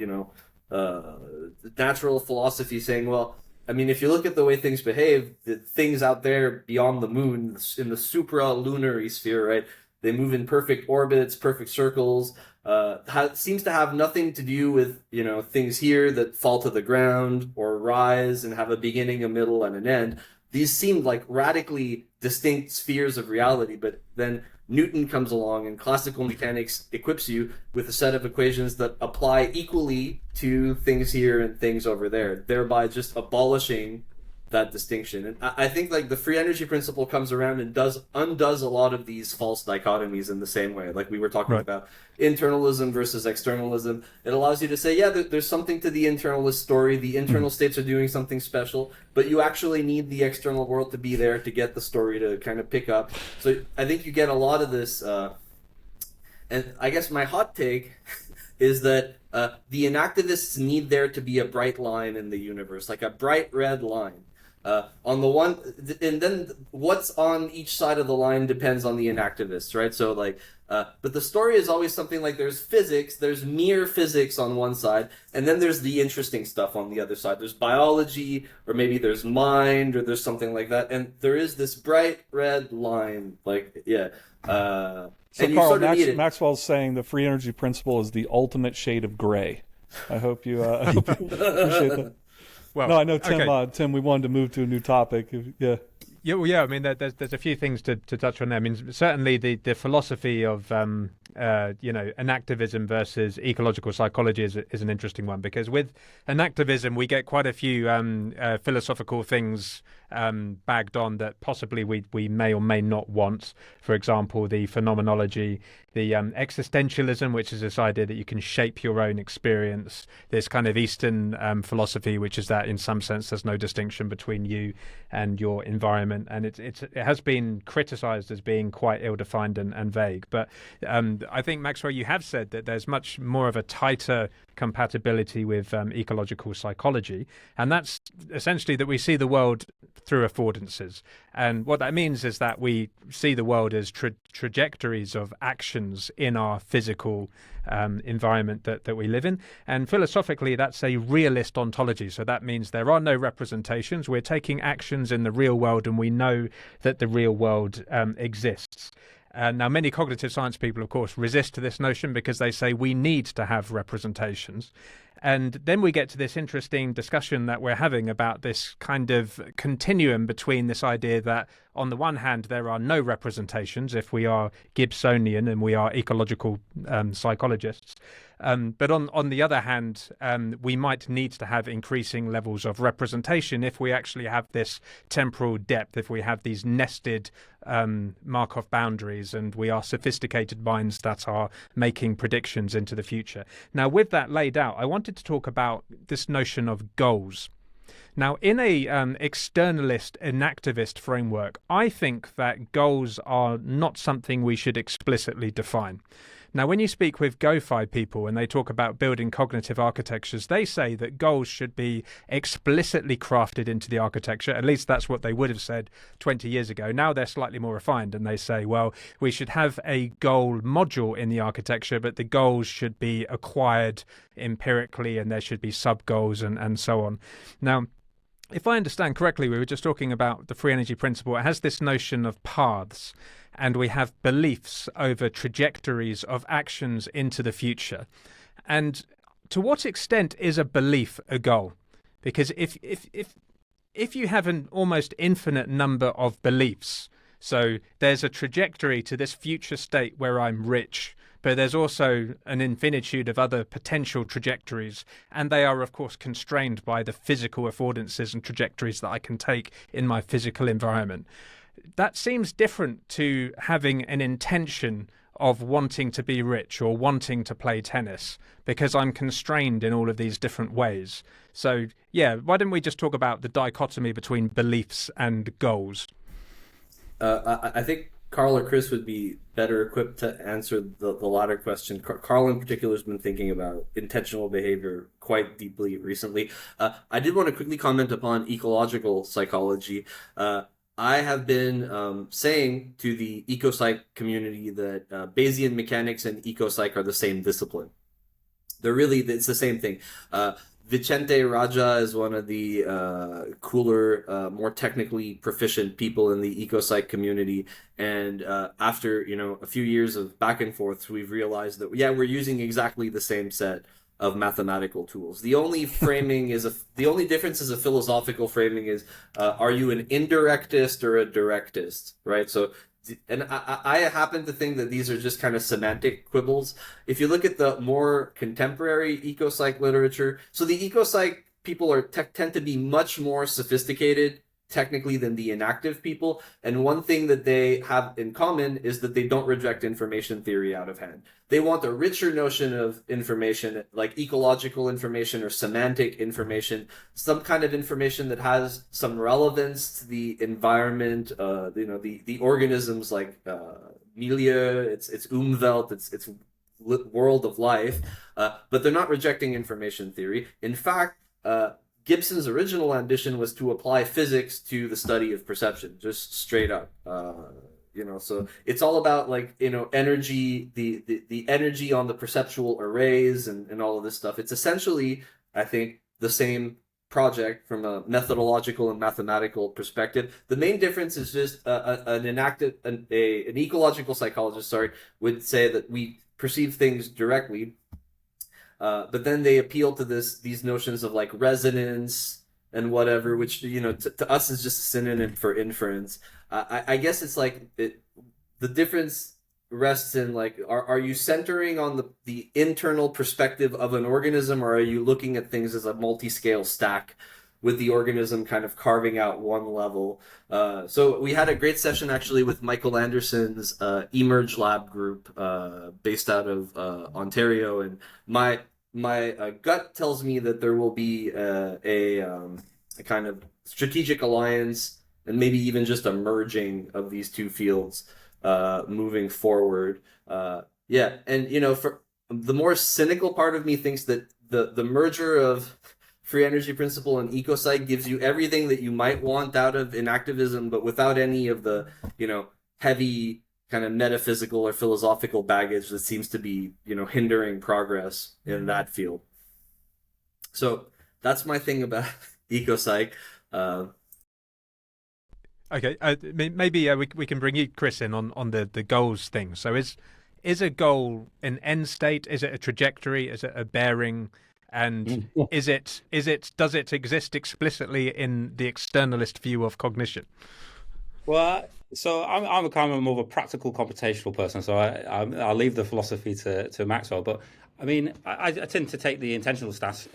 natural philosophy saying, well, I mean, if you look at the way things behave, the things out there beyond the moon, in the supralunary sphere, right, they move in perfect orbits, perfect circles, seems to have nothing to do with, things here that fall to the ground or rise and have a beginning, a middle, and an end. These seemed like radically distinct spheres of reality, but then Newton comes along and classical mechanics equips you with a set of equations that apply equally to things here and things over there, thereby just abolishing that distinction. And I think like the free energy principle comes around and undoes a lot of these false dichotomies in the same way, like we were talking about internalism versus externalism. It allows you to say, yeah, there's something to the internalist story. The internal states are doing something special, but you actually need the external world to be there to get the story to kind of pick up. So I think you get a lot of this, and I guess my hot take is that the enactivists need there to be a bright line in the universe, like a bright red line. On the one, and then what's on each side of the line depends on the enactivists, right? So like, but the story is always something like there's physics, there's mere physics on one side, and then there's the interesting stuff on the other side. There's biology, or maybe there's mind, or there's something like that, and there is this bright red line, like, yeah. So and Karl, sort of Maxwell's saying the free energy principle is the ultimate shade of gray. I hope you appreciate that. Well, no, I know, Tim. Okay. Tim, we wanted to move to a new topic. Yeah. Yeah. Well, yeah. I mean, there's a few things to touch on there. I mean, certainly the philosophy of enactivism versus ecological psychology is an interesting one, because with enactivism we get quite a few philosophical things bagged on that possibly we may or may not want. For example, the phenomenology, the existentialism, which is this idea that you can shape your own experience, this kind of Eastern philosophy, which is that in some sense there's no distinction between you and your environment, and it has been criticized as being quite ill-defined and vague. But I think, Maxwell, you have said that there's much more of a tighter compatibility with ecological psychology, and that's essentially that we see the world through affordances. And what that means is that we see the world as trajectories of actions in our physical environment that we live in. And philosophically, that's a realist ontology. So that means there are no representations. We're taking actions in the real world, and we know that the real world exists. Now, many cognitive science people, of course, resist to this notion because they say we need to have representations. And then we get to this interesting discussion that we're having about this kind of continuum between this idea that, on the one hand, there are no representations if we are Gibsonian and we are ecological psychologists. But on the other hand, we might need to have increasing levels of representation if we actually have this temporal depth, if we have these nested Markov boundaries, and we are sophisticated minds that are making predictions into the future. Now, with that laid out, I wanted to talk about this notion of goals. Now, in a externalist enactivist framework, I think that goals are not something we should explicitly define. Now, when you speak with GoFi people and they talk about building cognitive architectures, they say that goals should be explicitly crafted into the architecture. At least that's what they would have said 20 years ago. Now they're slightly more refined, and they say, well, we should have a goal module in the architecture, but the goals should be acquired empirically, and there should be sub-goals and so on. Now, if I understand correctly, we were just talking about the free energy principle. It has this notion of paths, and we have beliefs over trajectories of actions into the future. And to what extent is a belief a goal? Because if you have an almost infinite number of beliefs, so there's a trajectory to this future state where I'm rich, but there's also an infinitude of other potential trajectories, and they are, of course, constrained by the physical affordances and trajectories that I can take in my physical environment. That seems different to having an intention of wanting to be rich or wanting to play tennis, because I'm constrained in all of these different ways. So, yeah, why don't we just talk about the dichotomy between beliefs and goals? I think Karl or Chris would be better equipped to answer the latter question. Karl in particular has been thinking about intentional behavior quite deeply recently. I did want to quickly comment upon ecological psychology. I have been saying to the ecopsych community that Bayesian mechanics and ecopsych are the same discipline. It's the same thing. Vicente Raja is one of the cooler, more technically proficient people in the ecopsych community. And after, a few years of back and forth, we've realized that, we're using exactly the same set of mathematical tools. The only the only difference is a philosophical framing is, are you an indirectist or a directist, right? So, and I happen to think that these are just kind of semantic quibbles. If you look at the more contemporary ecopsych literature, so the ecopsych people tend to be much more sophisticated technically than the inactive people. And one thing that they have in common is that they don't reject information theory out of hand. They want a richer notion of information, like ecological information or semantic information, some kind of information that has some relevance to the environment, the organisms like milieu, its Umwelt, its world of life, but they're not rejecting information theory. In fact, Gibson's original ambition was to apply physics to the study of perception, just straight up. So it's all about energy, the energy on the perceptual arrays and all of this stuff. It's essentially, I think, the same project from a methodological and mathematical perspective. The main difference is just an ecological psychologist, would say that we perceive things directly. But then they appeal to these notions of like resonance and whatever, which to us is just a synonym for inference. I guess it's like the difference rests in like, are you centering on the internal perspective of an organism, or are you looking at things as a multi-scale stack with the organism kind of carving out one level? So we had a great session actually with Michael Anderson's Emerge Lab group based out of Ontario, and my gut tells me that there will be a kind of strategic alliance and maybe even just a merging of these two fields moving forward. Yeah, and for the more cynical part of me thinks that the merger of free energy principle and ecopsych gives you everything that you might want out of enactivism, but without any of the heavy kind of metaphysical or philosophical baggage that seems to be hindering progress in that field. So that's my thing about ecopsych. Okay, maybe we can bring you, Chris, in on the goals thing. So is a goal an end state? Is it a trajectory? Is it a bearing? And does it exist explicitly in the externalist view of cognition? Well, so I'm a kind of more of a practical computational person, so I'll leave the philosophy to Maxwell. But I mean, I tend to take the intentional stance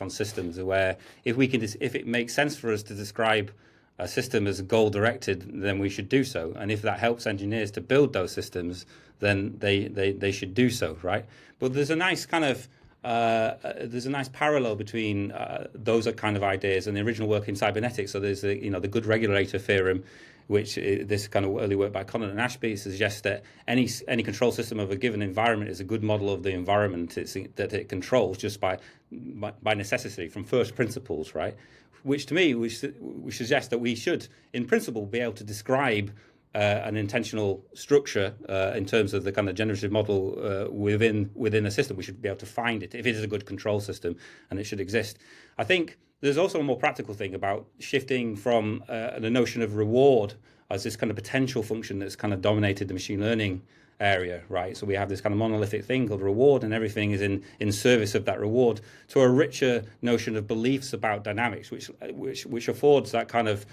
on systems, where if it makes sense for us to describe a system as goal directed, then we should do so. And if that helps engineers to build those systems, then they should do so, right? But there's a nice kind of parallel between those kind of ideas and the original work in cybernetics. So there's the good regulator theorem, which this kind of early work by Conant and Ashby suggests that any control system of a given environment is a good model of the environment that it controls just by necessity from first principles, right? Which to me, we suggest that we should, in principle, be able to describe an intentional structure in terms of the kind of generative model within a system. We should be able to find it if it is a good control system, and it should exist. I think there's also a more practical thing about shifting from the notion of reward as this kind of potential function that's kind of dominated the machine learning area, right? So we have this kind of monolithic thing called reward, and everything is in service of that reward, to a richer notion of beliefs about dynamics, which affords that kind of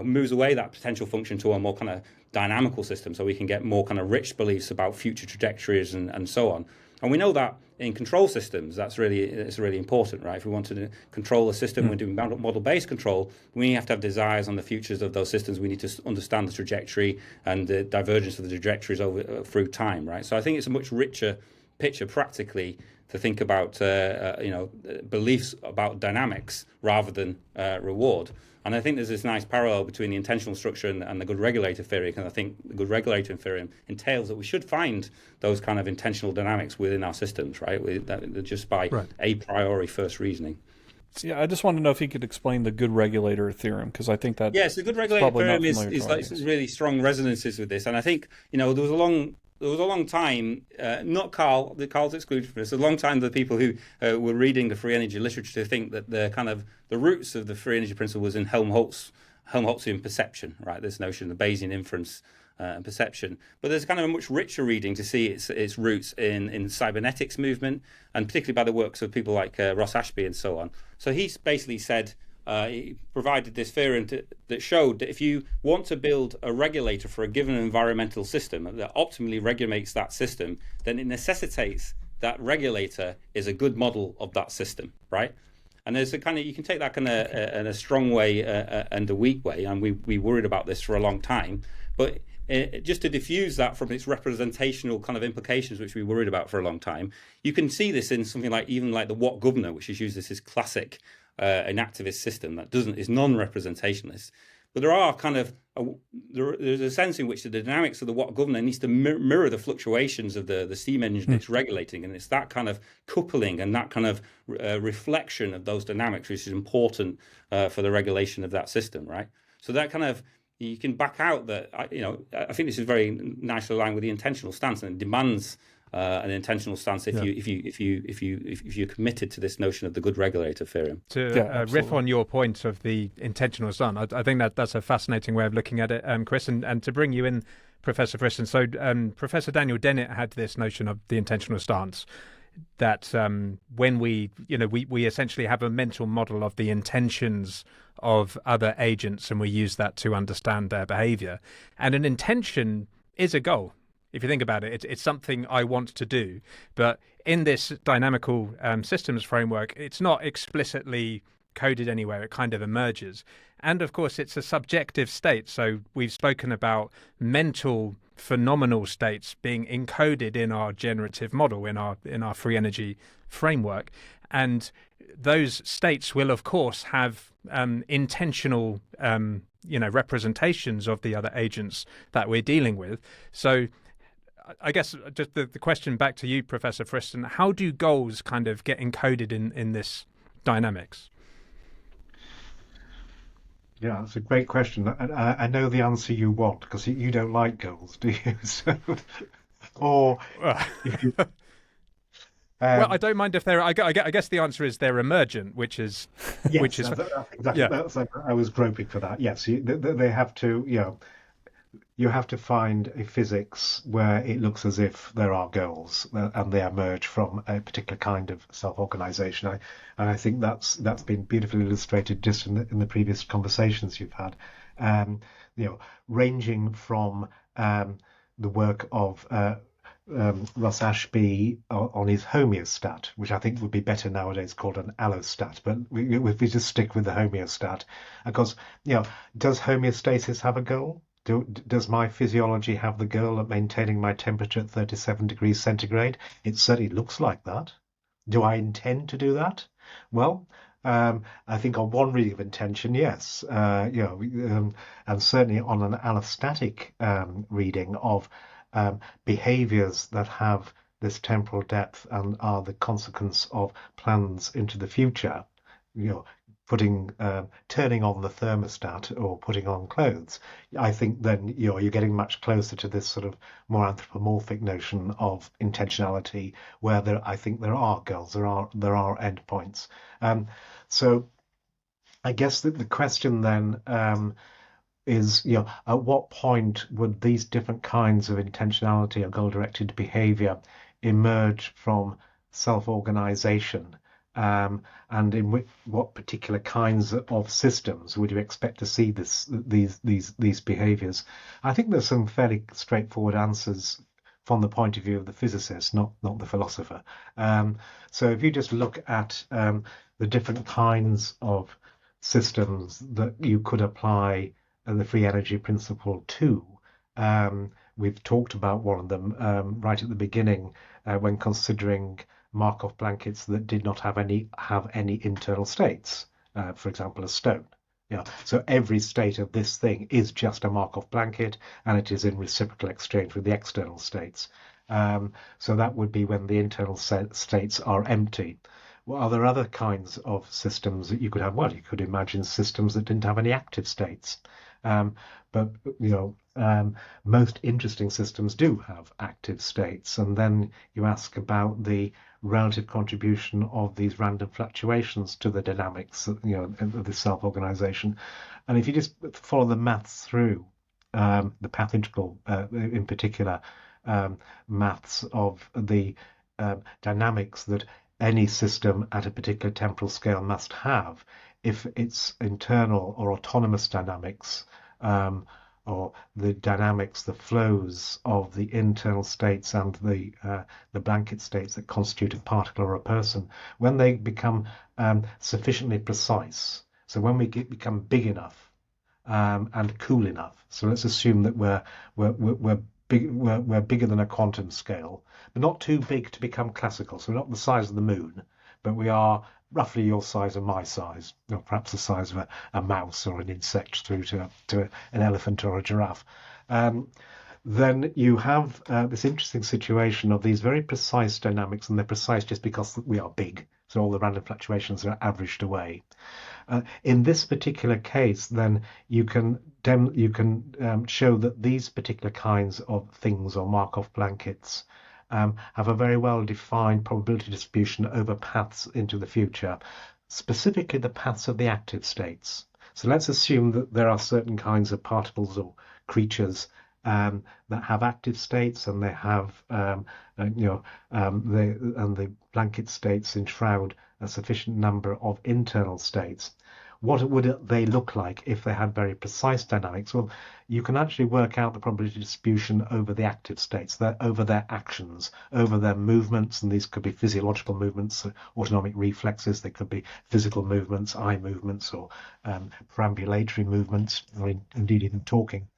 moves away that potential function to a more kind of dynamical system, so we can get more kind of rich beliefs about future trajectories and so on. And we know that in control systems, it's really important, right? If we want to control a system, we're doing model-based control, we have to have desires on the futures of those systems. We need to understand the trajectory and the divergence of the trajectories through time, right? So I think it's a much richer picture practically to think about, beliefs about dynamics rather than reward. And I think there's this nice parallel between the intentional structure and the good regulator theory. And I think the good regulator theory entails that we should find those kind of intentional dynamics within our systems, right? Just by a priori first reasoning. Yeah, I just want to know if he could explain the good regulator theorem, because I think that the good regulator theorem is like really strong resonances with this. And I think, there was a long time, not Karl's excluded from this, a long time the people who were reading the free energy literature think that the roots of the free energy principle was in Helmholtzian perception, right? This notion of Bayesian inference and perception. But there's kind of a much richer reading to see its roots in cybernetics movement, and particularly by the works of people like Ross Ashby and so on. So he's basically said, he provided this theorem that showed that if you want to build a regulator for a given environmental system that optimally regulates that system, then it necessitates that regulator is a good model of that system, right? And there's a kind of, you can take that kind of in a strong way and a weak way, and we worried about this for a long time, but just to diffuse that from its representational kind of implications, which we worried about for a long time, you can see this in something like even like the Watt governor, which is used as this classic enactivist system that is non-representationalist. But there are kind of there's a sense in which the dynamics of the Watt governor needs to mirror the fluctuations of the steam engine it's regulating, and it's that kind of coupling and that kind of reflection of those dynamics which is important for the regulation of that system, right? So that kind of, you can back out that I think this is very nicely aligned with the intentional stance, and it demands an intentional stance if you're committed to this notion of the good regulator theorem. To riff on your point of the intentional stance, I think that's a fascinating way of looking at it, Chris, and to bring you in, Professor Friston. So Professor Daniel Dennett had this notion of the intentional stance, that when we essentially have a mental model of the intentions of other agents, and we use that to understand their behavior, and an intention is a goal. if you think about it, it's something I want to do. But in this dynamical systems framework, it's not explicitly coded anywhere. It kind of emerges. And of course, it's a subjective state. So we've spoken about mental phenomenal states being encoded in our generative model, in our free energy framework. And those states will, of course, have intentional representations of the other agents that we're dealing with. So I guess just the question back to you, Professor Friston, how do goals kind of get encoded in this dynamics? Yeah, that's a great question. I know the answer you want, because you don't like goals, do you? So, or if you, well, I don't mind if they're. I guess the answer is they're emergent, which is yes, which is that's exactly. yeah. That's like, I was groping for that. Yes, they have to. You have to find a physics where it looks as if there are goals and they emerge from a particular kind of self-organization. And I think that's been beautifully illustrated just in the previous conversations you've had. Ranging from the work of Russ Ashby on his homeostat, which I think would be better nowadays called an allostat, but we just stick with the homeostat. Because, does homeostasis have a goal? Does my physiology have the goal of maintaining my temperature at 37 degrees centigrade? It certainly looks like that. Do I intend to do that? Well, I think on one reading of intention, yes. And certainly on an allostatic reading of behaviors that have this temporal depth and are the consequence of plans into the future, turning on the thermostat or putting on clothes, I think then you're getting much closer to this sort of more anthropomorphic notion of intentionality, where I think there are goals, there are endpoints. So I guess that the question then is, at what point would these different kinds of intentionality or goal-directed behavior emerge from self-organization? And in what particular kinds of systems would you expect to see these behaviors? I think there's some fairly straightforward answers from the point of view of the physicist, not the philosopher. So if you just look at the different kinds of systems that you could apply the free energy principle to, we've talked about one of them right at the beginning when considering Markov blankets that did not have any internal states, for example, a stone. So every state of this thing is just a Markov blanket, and it is in reciprocal exchange with the external states. So that would be when the internal states are empty. Well, are there other kinds of systems that you could have? Well, you could imagine systems that didn't have any active states. But most interesting systems do have active states, and then you ask about the relative contribution of these random fluctuations to the dynamics, of the self-organization. And if you just follow the maths through, the path integral in particular, maths of the dynamics that any system at a particular temporal scale must have, if it's internal or autonomous dynamics, or the dynamics, the flows of the internal states and the blanket states that constitute a particle or a person, when they become sufficiently precise. So when we become big enough and cool enough. So let's assume that we're bigger than a quantum scale, but not too big to become classical. So we're not the size of the moon, but we are roughly your size and my size, or perhaps the size of a mouse or an insect through to an elephant or a giraffe. Then you have this interesting situation of these very precise dynamics, and they're precise just because we are big. So all the random fluctuations are averaged away. In this particular case, then you can show that these particular kinds of things or Markov blankets have a very well-defined probability distribution over paths into the future, specifically the paths of the active states. So let's assume that there are certain kinds of particles or creatures that have active states, and they have, the blanket states enshroud a sufficient number of internal states. what would they look like if they had very precise dynamics? Well, you can actually work out the probability distribution over the active states, over their actions, over their movements, and these could be physiological movements, autonomic reflexes, they could be physical movements, eye movements, or perambulatory movements, or indeed even talking.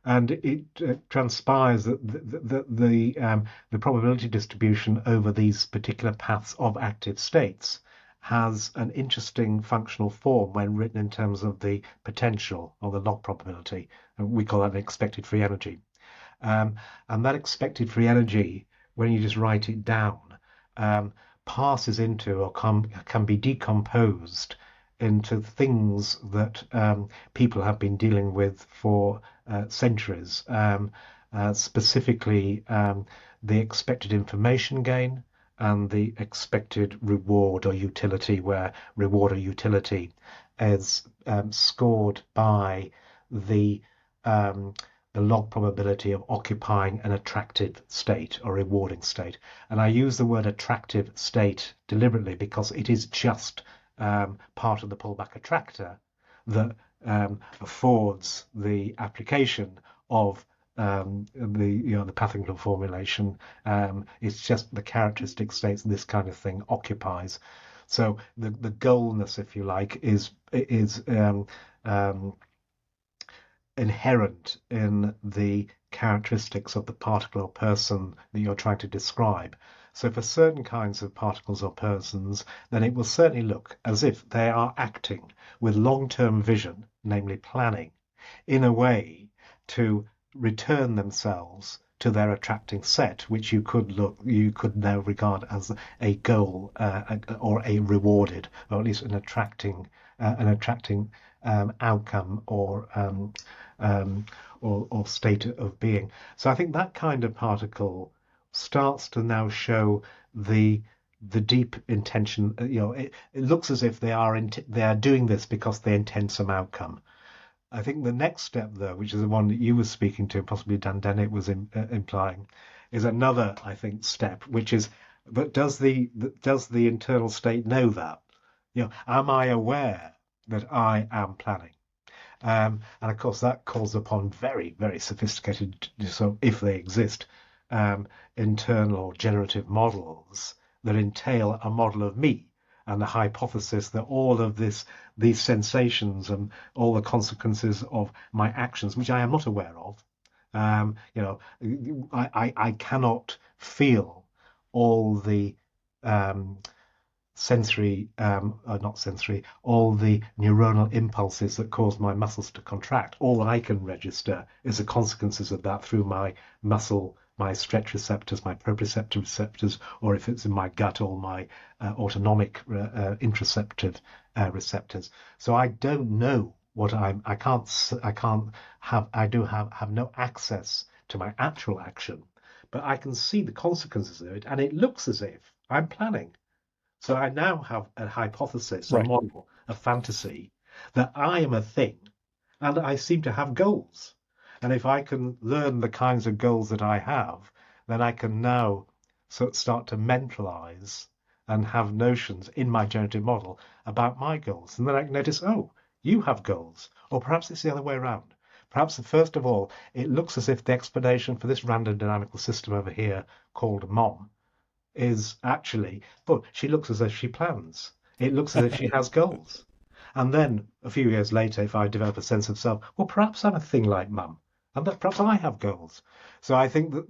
And it transpires that the probability distribution over these particular paths of active states has an interesting functional form when written in terms of the potential or the log probability. We call that an expected free energy. And that expected free energy, when you just write it down, passes into or can be decomposed into things that people have been dealing with for centuries, specifically the expected information gain and the expected reward or utility, where reward or utility is scored by the log probability of occupying an attractive state or rewarding state. And I use the word attractive state deliberately because it is just part of the pullback attractor that affords the application of the Pathington formulation. It's just the characteristic states this kind of thing occupies. So the goalness, if you like, is inherent in the characteristics of the particle or person that you're trying to describe. So for certain kinds of particles or persons, then it will certainly look as if they are acting with long-term vision, namely planning, in a way to return themselves to their attracting set, which you could now regard as a goal or a rewarded, or at least an attracting outcome or state of being. So I think that kind of particle starts to now show the deep intention. It looks as if they are doing this because they intend some outcome. I think the next step, though, which is the one that you were speaking to, possibly Dan Dennett was implying, is another, I think, step, which is, but does the internal state know that? Am I aware that I am planning? And of course, that calls upon very, very sophisticated, so if they exist, internal or generative models that entail a model of me and the hypothesis that all of these sensations and all the consequences of my actions, which I am not aware of, I cannot feel all the all the neuronal impulses that cause my muscles to contract. All I can register is the consequences of that through my muscle, my stretch receptors, my proprioceptive receptors, or if it's in my gut, all my autonomic interoceptive receptors. So I don't know what I do have no access to my actual action, but I can see the consequences of it, and it looks as if I'm planning. So I now have a hypothesis, a model, a fantasy that I am a thing, and I seem to have goals. And if I can learn the kinds of goals that I have, then I can now start to mentalize and have notions in my generative model about my goals. And then I can notice, oh, you have goals. Or perhaps it's the other way around. Perhaps, first of all, it looks as if the explanation for this random dynamical system over here called Mom is actually, but she looks as if she plans. It looks as if she has goals. And then a few years later, if I develop a sense of self, well, perhaps I'm a thing like Mum, and that perhaps I have goals. So I think that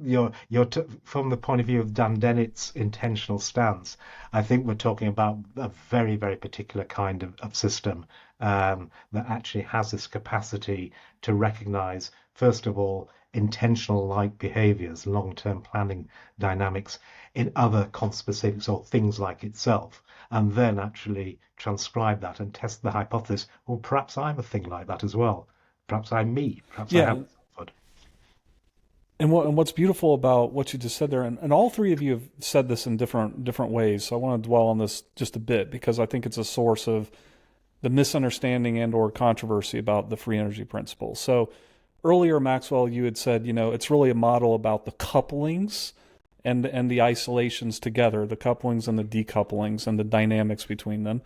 you're from the point of view of Dan Dennett's intentional stance, I think we're talking about a very, very particular kind of system that actually has this capacity to recognize, first of all, intentional-like behaviors, long-term planning dynamics in other conspecifics or things like itself, and then actually transcribe that and test the hypothesis. Well, perhaps I'm a thing like that as well. Perhaps I'm me. Perhaps I have selfhood. And what's beautiful about what you just said there, and all three of you have said this in different ways, so I want to dwell on this just a bit because I think it's a source of the misunderstanding and or controversy about the free energy principle. So earlier, Maxwell, you had said, it's really a model about the couplings and the isolations together, the couplings and the decouplings and the dynamics between them.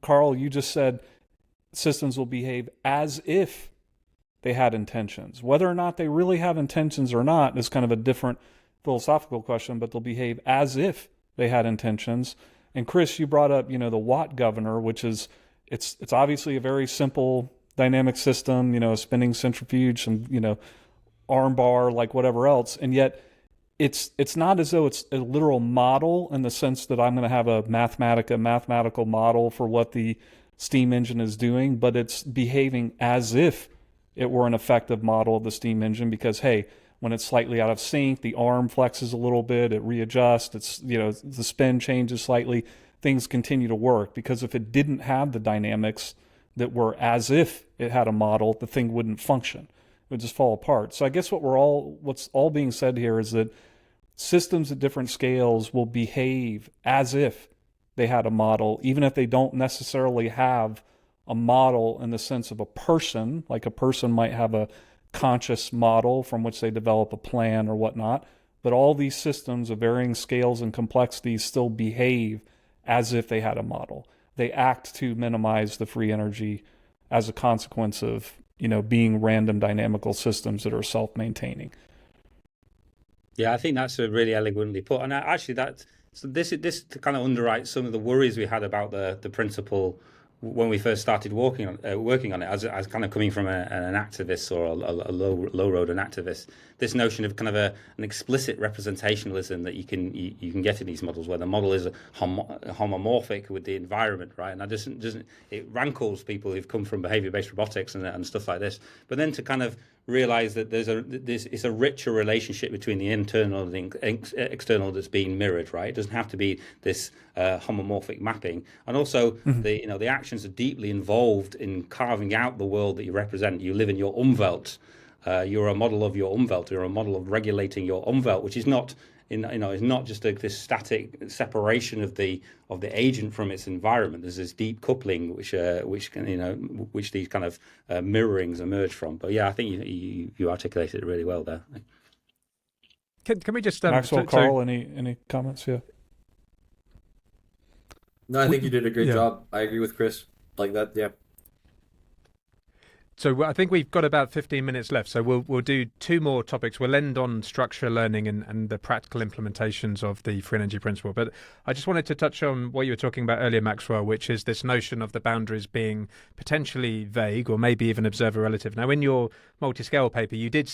Karl, you just said systems will behave as if they had intentions. Whether or not they really have intentions or not is kind of a different philosophical question, but they'll behave as if they had intentions. And Chris, you brought up, the Watt governor, which is, it's obviously a very simple dynamic system, a spinning centrifuge, some, arm bar, like whatever else. And yet it's not as though it's a literal model in the sense that I'm going to have a mathematical model for what the steam engine is doing, but it's behaving as if it were an effective model of the steam engine because, hey, when it's slightly out of sync, the arm flexes a little bit, it readjusts, the spin changes slightly, things continue to work. Because if it didn't have the dynamics that were as if it had a model, the thing wouldn't function. It would just fall apart. So I guess what's all being said here is that systems at different scales will behave as if they had a model, even if they don't necessarily have a model in the sense of a person, like a person might have a conscious model from which they develop a plan or whatnot. But all these systems of varying scales and complexities still behave as if they had a model. They act to minimize the free energy as a consequence of, being random dynamical systems that are self-maintaining. Yeah, I think that's a really elegantly put. And actually, this kind of underwrites some of the worries we had about the principle when we first started working on it, as kind of coming from an activist or a low road enactivist. This notion of kind of an explicit representationalism that you can get in these models, where the model is homomorphic with the environment, right? And that doesn't it rankles people who've come from behavior-based robotics and stuff like this. But then to kind of realize that it's a richer relationship between the internal and the external that's being mirrored, right? It doesn't have to be this homomorphic mapping, and also the actions are deeply involved in carving out the world that you represent. You live in your Umwelt. You're a model of your Umwelt. You're a model of regulating your Umwelt, which is not is not just this static separation of the agent from its environment. There's this deep coupling which these kind of mirrorings emerge from. But yeah, I think you articulated it really well there. Can we just Maxwell, Karl, any comments? Yeah. No, I think you did a great job. I agree with Chris. Like that, yeah. So I think we've got about 15 minutes left. So we'll do two more topics. We'll end on structural learning and the practical implementations of the free energy principle. But I just wanted to touch on what you were talking about earlier, Maxwell, which is this notion of the boundaries being potentially vague or maybe even observer relative. Now, in your multi-scale paper, you did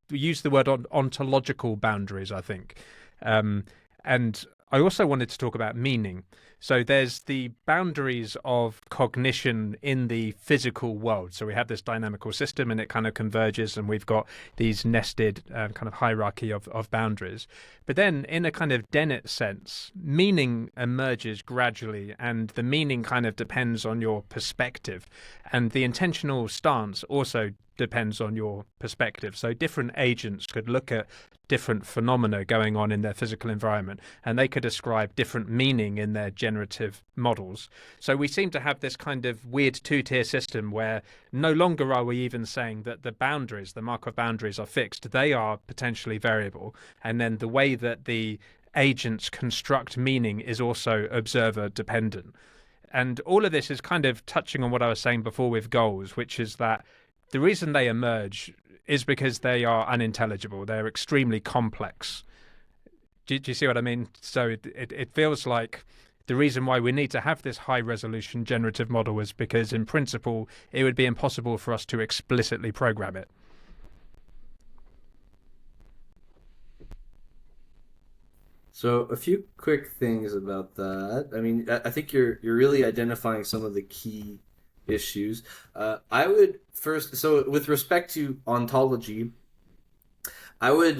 use the word ontological boundaries, I think. And I also wanted to talk about meaning. So there's the boundaries of cognition in the physical world. So we have this dynamical system and it kind of converges, and we've got these nested kind of hierarchy of boundaries. But then in a kind of Dennett sense, meaning emerges gradually, and the meaning kind of depends on your perspective. And the intentional stance also depends on your perspective. So different agents could look at different phenomena going on in their physical environment, and they could ascribe different meaning in their generative models. So we seem to have this kind of weird two-tier system where no longer are we even saying that the boundaries, the Markov boundaries, are fixed. They are potentially variable. And then the way that the agents construct meaning is also observer dependent. And all of this is kind of touching on what I was saying before with goals, which is that the reason they emerge is because they are unintelligible. They're extremely complex. Do you see what I mean? So it feels like the reason why we need to have this high-resolution generative model is because, in principle, it would be impossible for us to explicitly program it. So a few quick things about that. I mean, I think you're really identifying some of the key issues. I would first, so with respect to ontology, I would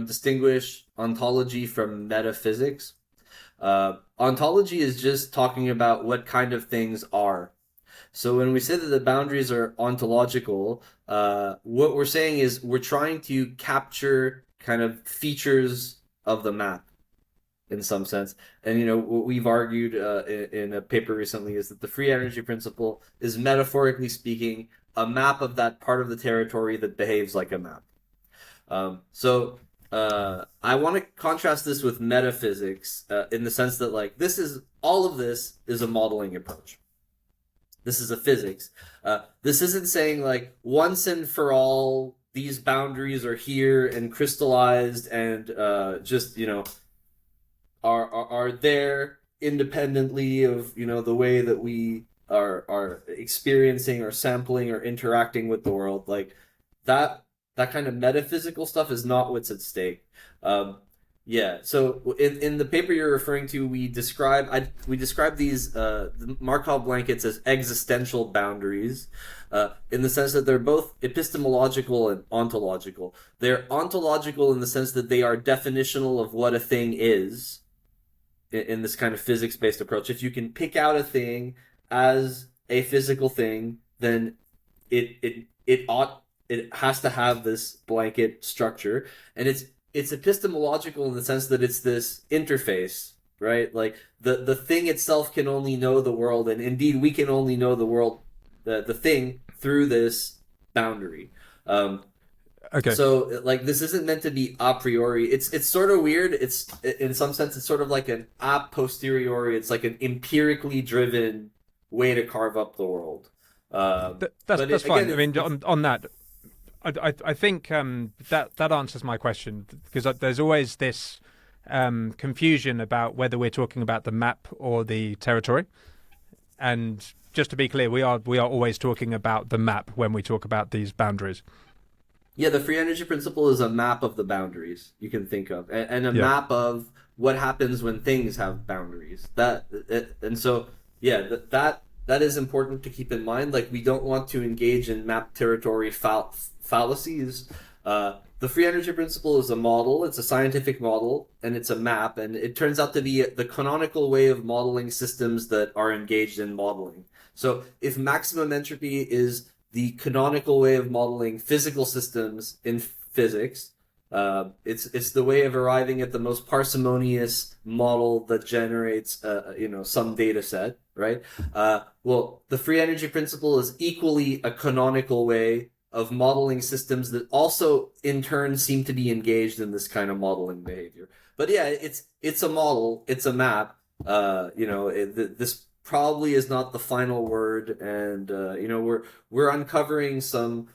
distinguish ontology from metaphysics. Ontology is just talking about what kind of things are. So when we say that the boundaries are ontological, what we're saying is we're trying to capture kind of features of the map in some sense. And, what we've argued in a paper recently is that the free energy principle is, metaphorically speaking, a map of that part of the territory that behaves like a map. So I want to contrast this with metaphysics in the sense that like all of this is a modeling approach. This is a physics. This isn't saying like once and for all these boundaries are here and crystallized and just are there independently of the way that we are experiencing or sampling or interacting with the world. Like that kind of metaphysical stuff is not what's at stake. Yeah. So in the paper you're referring to, we describe these Markov blankets as existential boundaries, in the sense that they're both epistemological and ontological. They're ontological in the sense that they are definitional of what a thing is in this kind of physics-based approach. If you can pick out a thing as a physical thing, then it has to have this blanket structure, and it's epistemological in the sense that it's this interface, right? Like the thing itself can only know the world, and indeed we can only know the world, the thing, through this boundary. Okay. So like this isn't meant to be a priori. It's sort of weird. It's in some sense it's sort of like an a posteriori. It's like an empirically driven way to carve up the world. That's fine. I mean, on that, I think that answers my question, because there's always this confusion about whether we're talking about the map or the territory. And just to be clear, we are always talking about the map when we talk about these boundaries. Yeah, the free energy principle is a map of the boundaries you can think of, and a map of what happens when things have boundaries. That is important to keep in mind. Like, we don't want to engage in map territory fallacies. The free energy principle is a model. It's a scientific model, and it's a map, and it turns out to be the canonical way of modeling systems that are engaged in modeling. So if maximum entropy is the canonical way of modeling physical systems in physics, it's the way of arriving at the most parsimonious model that generates some data set, right? Well, the free energy principle is equally a canonical way of modeling systems that also in turn seem to be engaged in this kind of modeling behavior. But yeah, it's a model, it's a map. This probably is not the final word, and we're uncovering some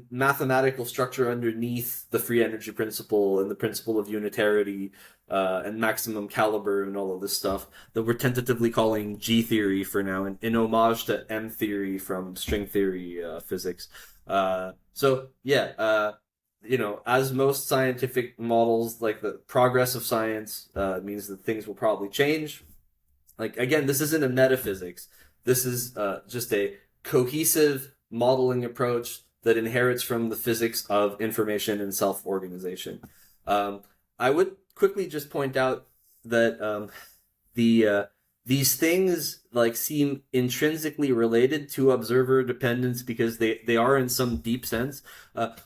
mathematical structure underneath the free energy principle and the principle of unitarity and maximum caliber and all of this stuff that we're tentatively calling G theory for now, in homage to M theory from string theory physics. As most scientific models, like the progress of science means that things will probably change. Like, again, this isn't a metaphysics. This is just a cohesive modeling approach that inherits from the physics of information and self-organization. I would quickly just point out that these things seem intrinsically related to observer dependence because they are in some deep sense.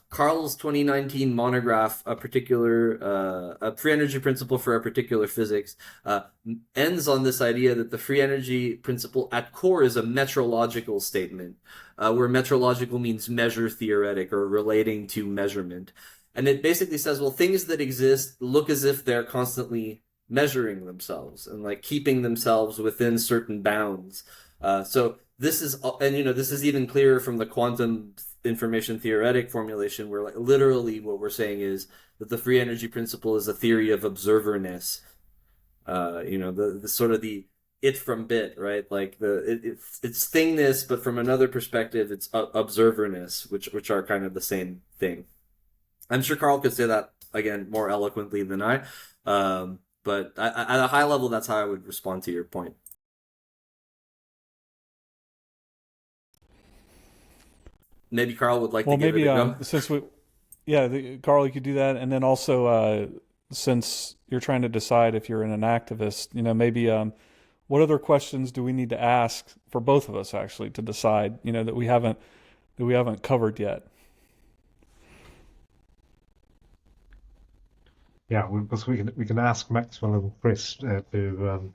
Karl's 2019 monograph, a free energy principle for a particular physics, ends on this idea that the free energy principle at core is a metrological statement, where metrological means measure theoretic or relating to measurement. And it basically says, well, things that exist look as if they're constantly measuring themselves and keeping themselves within certain bounds. So this is even clearer from the quantum information theoretic formulation, where literally what we're saying is that the free energy principle is a theory of observerness. The sort of the it from bit, right? It's thingness, but from another perspective, it's observerness, which are kind of the same thing. I'm sure Karl could say that again more eloquently than I. But at a high level, that's how I would respond to your point. Maybe Karl would like to give it a go. Since Karl, you could do that, and then also since you're trying to decide if you're an activist, maybe what other questions do we need to ask for both of us actually to decide, that we haven't covered yet. Yeah, because we can ask Maxwell and Chris to.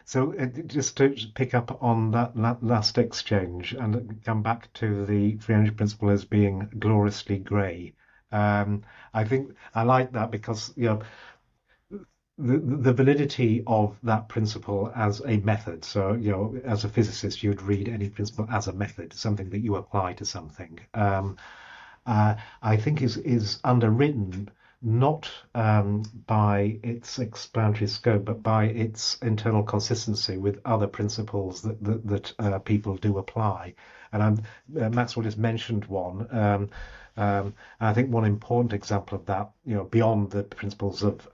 So just to pick up on that last exchange and come back to the free energy principle as being gloriously grey, I think I like that because the validity of that principle as a method. So, as a physicist, you'd read any principle as a method, something that you apply to something. I think is underwritten not by its explanatory scope, but by its internal consistency with other principles that people do apply. And Maxwell just mentioned one. I think one important example of that, beyond the principles of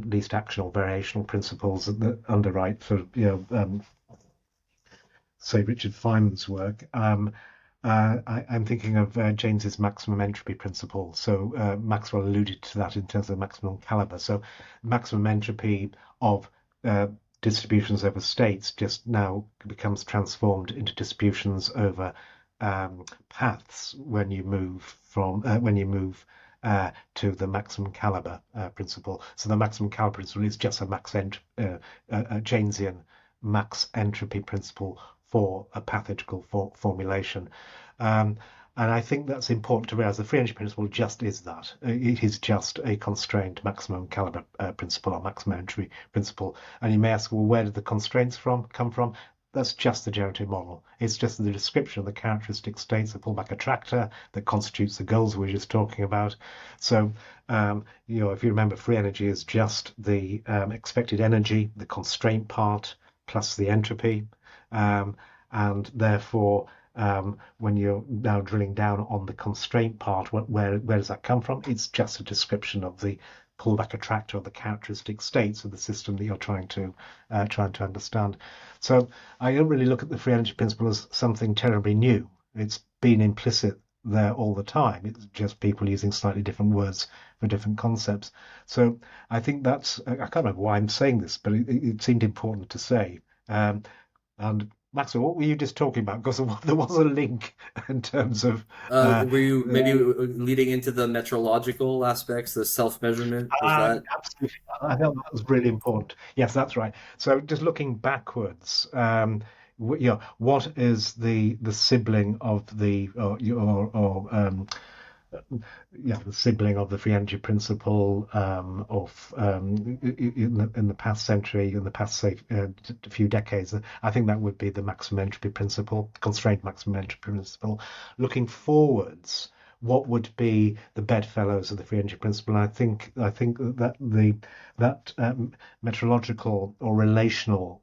least action or variational principles that underwrite sort of, say, Richard Feynman's work. I'm thinking of James's maximum entropy principle. So Maxwell alluded to that in terms of maximum caliber. So maximum entropy of distributions over states just now becomes transformed into distributions over paths when you move to the maximum caliber principle. So the maximum caliber principle is just a Jamesian max entropy principle for a pathological formulation. And I think that's important to realize. The free energy principle just is that. It is just a constrained maximum caliber principle or maximum entropy principle. And you may ask, well, where did the constraints come from? That's just the generative model. It's just the description of the characteristic states of pullback attractor that constitutes the goals we were just talking about. So, if you remember, free energy is just the expected energy, the constraint part, plus the entropy. And therefore, when you're now drilling down on the constraint part, where does that come from? It's just a description of the pullback attractor of the characteristic states of the system that you're trying to understand. So I don't really look at the free energy principle as something terribly new. It's been implicit there all the time. It's just people using slightly different words for different concepts. So I think that's, I can't remember why I'm saying this, but it seemed important to say. And Maxwell, what were you just talking about? Because there was a link in terms of... were you maybe leading into the metrological aspects, the self-measurement? Absolutely. I thought that was really important. Yes, that's right. So just looking backwards, what is the sibling of the the sibling of the free energy principle in the past century, in the past, say, a few decades? I think that would be the maximum entropy principle, constrained maximum entropy principle. Looking forwards, what would be the bedfellows of the free energy principle? And I think that that metrological or relational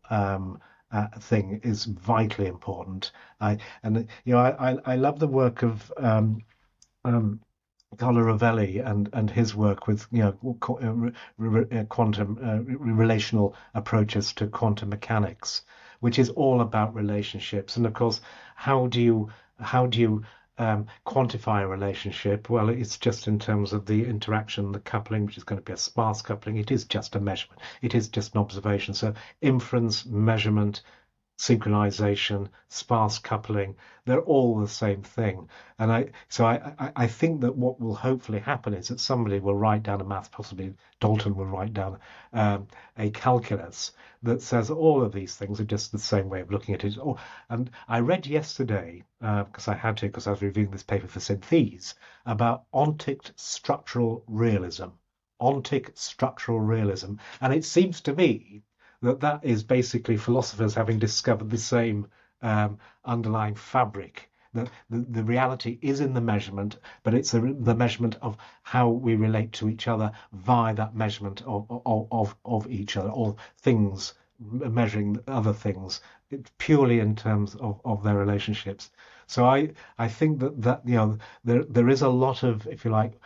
thing is vitally important. I love the work of Carlo Rovelli and his work with quantum relational approaches to quantum mechanics, which is all about relationships. And of course, how do you quantify a relationship? Well, it's just in terms of the interaction, the coupling, which is going to be a sparse coupling. It is just a measurement. It is just an observation. So inference, measurement, synchronization, sparse coupling, they're all the same thing. And I think that what will hopefully happen is that somebody will write down a math, possibly Dalton will write down a calculus that says all of these things are just the same way of looking at it. And I read yesterday, because I was reviewing this paper for Synthese, about ontic structural realism. Ontic structural realism. And it seems to me that is basically philosophers having discovered the same underlying fabric. The reality is in the measurement, but it's the measurement of how we relate to each other via that measurement of each other, or things measuring other things, purely in terms of their relationships. So I think that there is a lot of, if you like,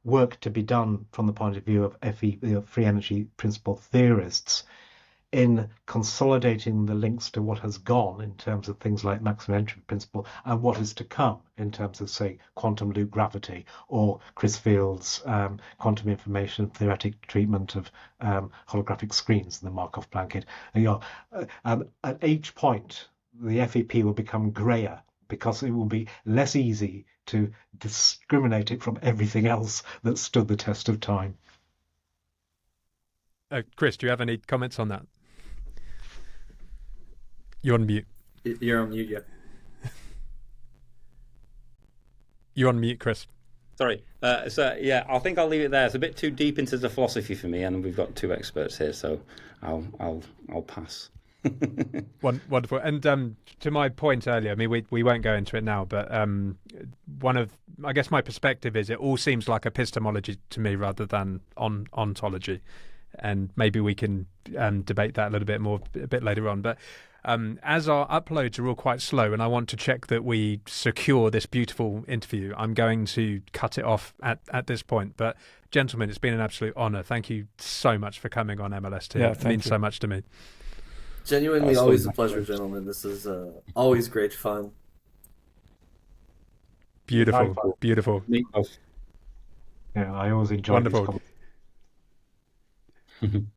work to be done from the point of view of free energy principle theorists in consolidating the links to what has gone in terms of things like maximum entropy principle and what is to come in terms of, say, quantum loop gravity or Chris Field's quantum information theoretic treatment of holographic screens in the Markov blanket. And at each point, the FEP will become grayer, because it will be less easy to discriminate it from everything else that stood the test of time. Chris, do you have any comments on that? You're on mute. You're on mute, yeah. You're on mute, Chris. Sorry. So yeah, I think I'll leave it there. It's a bit too deep into the philosophy for me, and we've got two experts here, so I'll pass. Wonderful. And to my point earlier, I mean, we won't go into it now, but I guess my perspective is it all seems like epistemology to me rather than ontology, and maybe we can debate that a little bit more a bit later on. But as our uploads are all quite slow, and I want to check that we secure this beautiful interview, I'm going to cut it off at this point. But gentlemen, it's been an absolute honour. Thank you so much for coming on MLST. Yeah, it means so much to me. Genuinely, always a pleasure, gentlemen. This is always great fun. Beautiful, beautiful. Yeah, I always enjoy Wonderful. this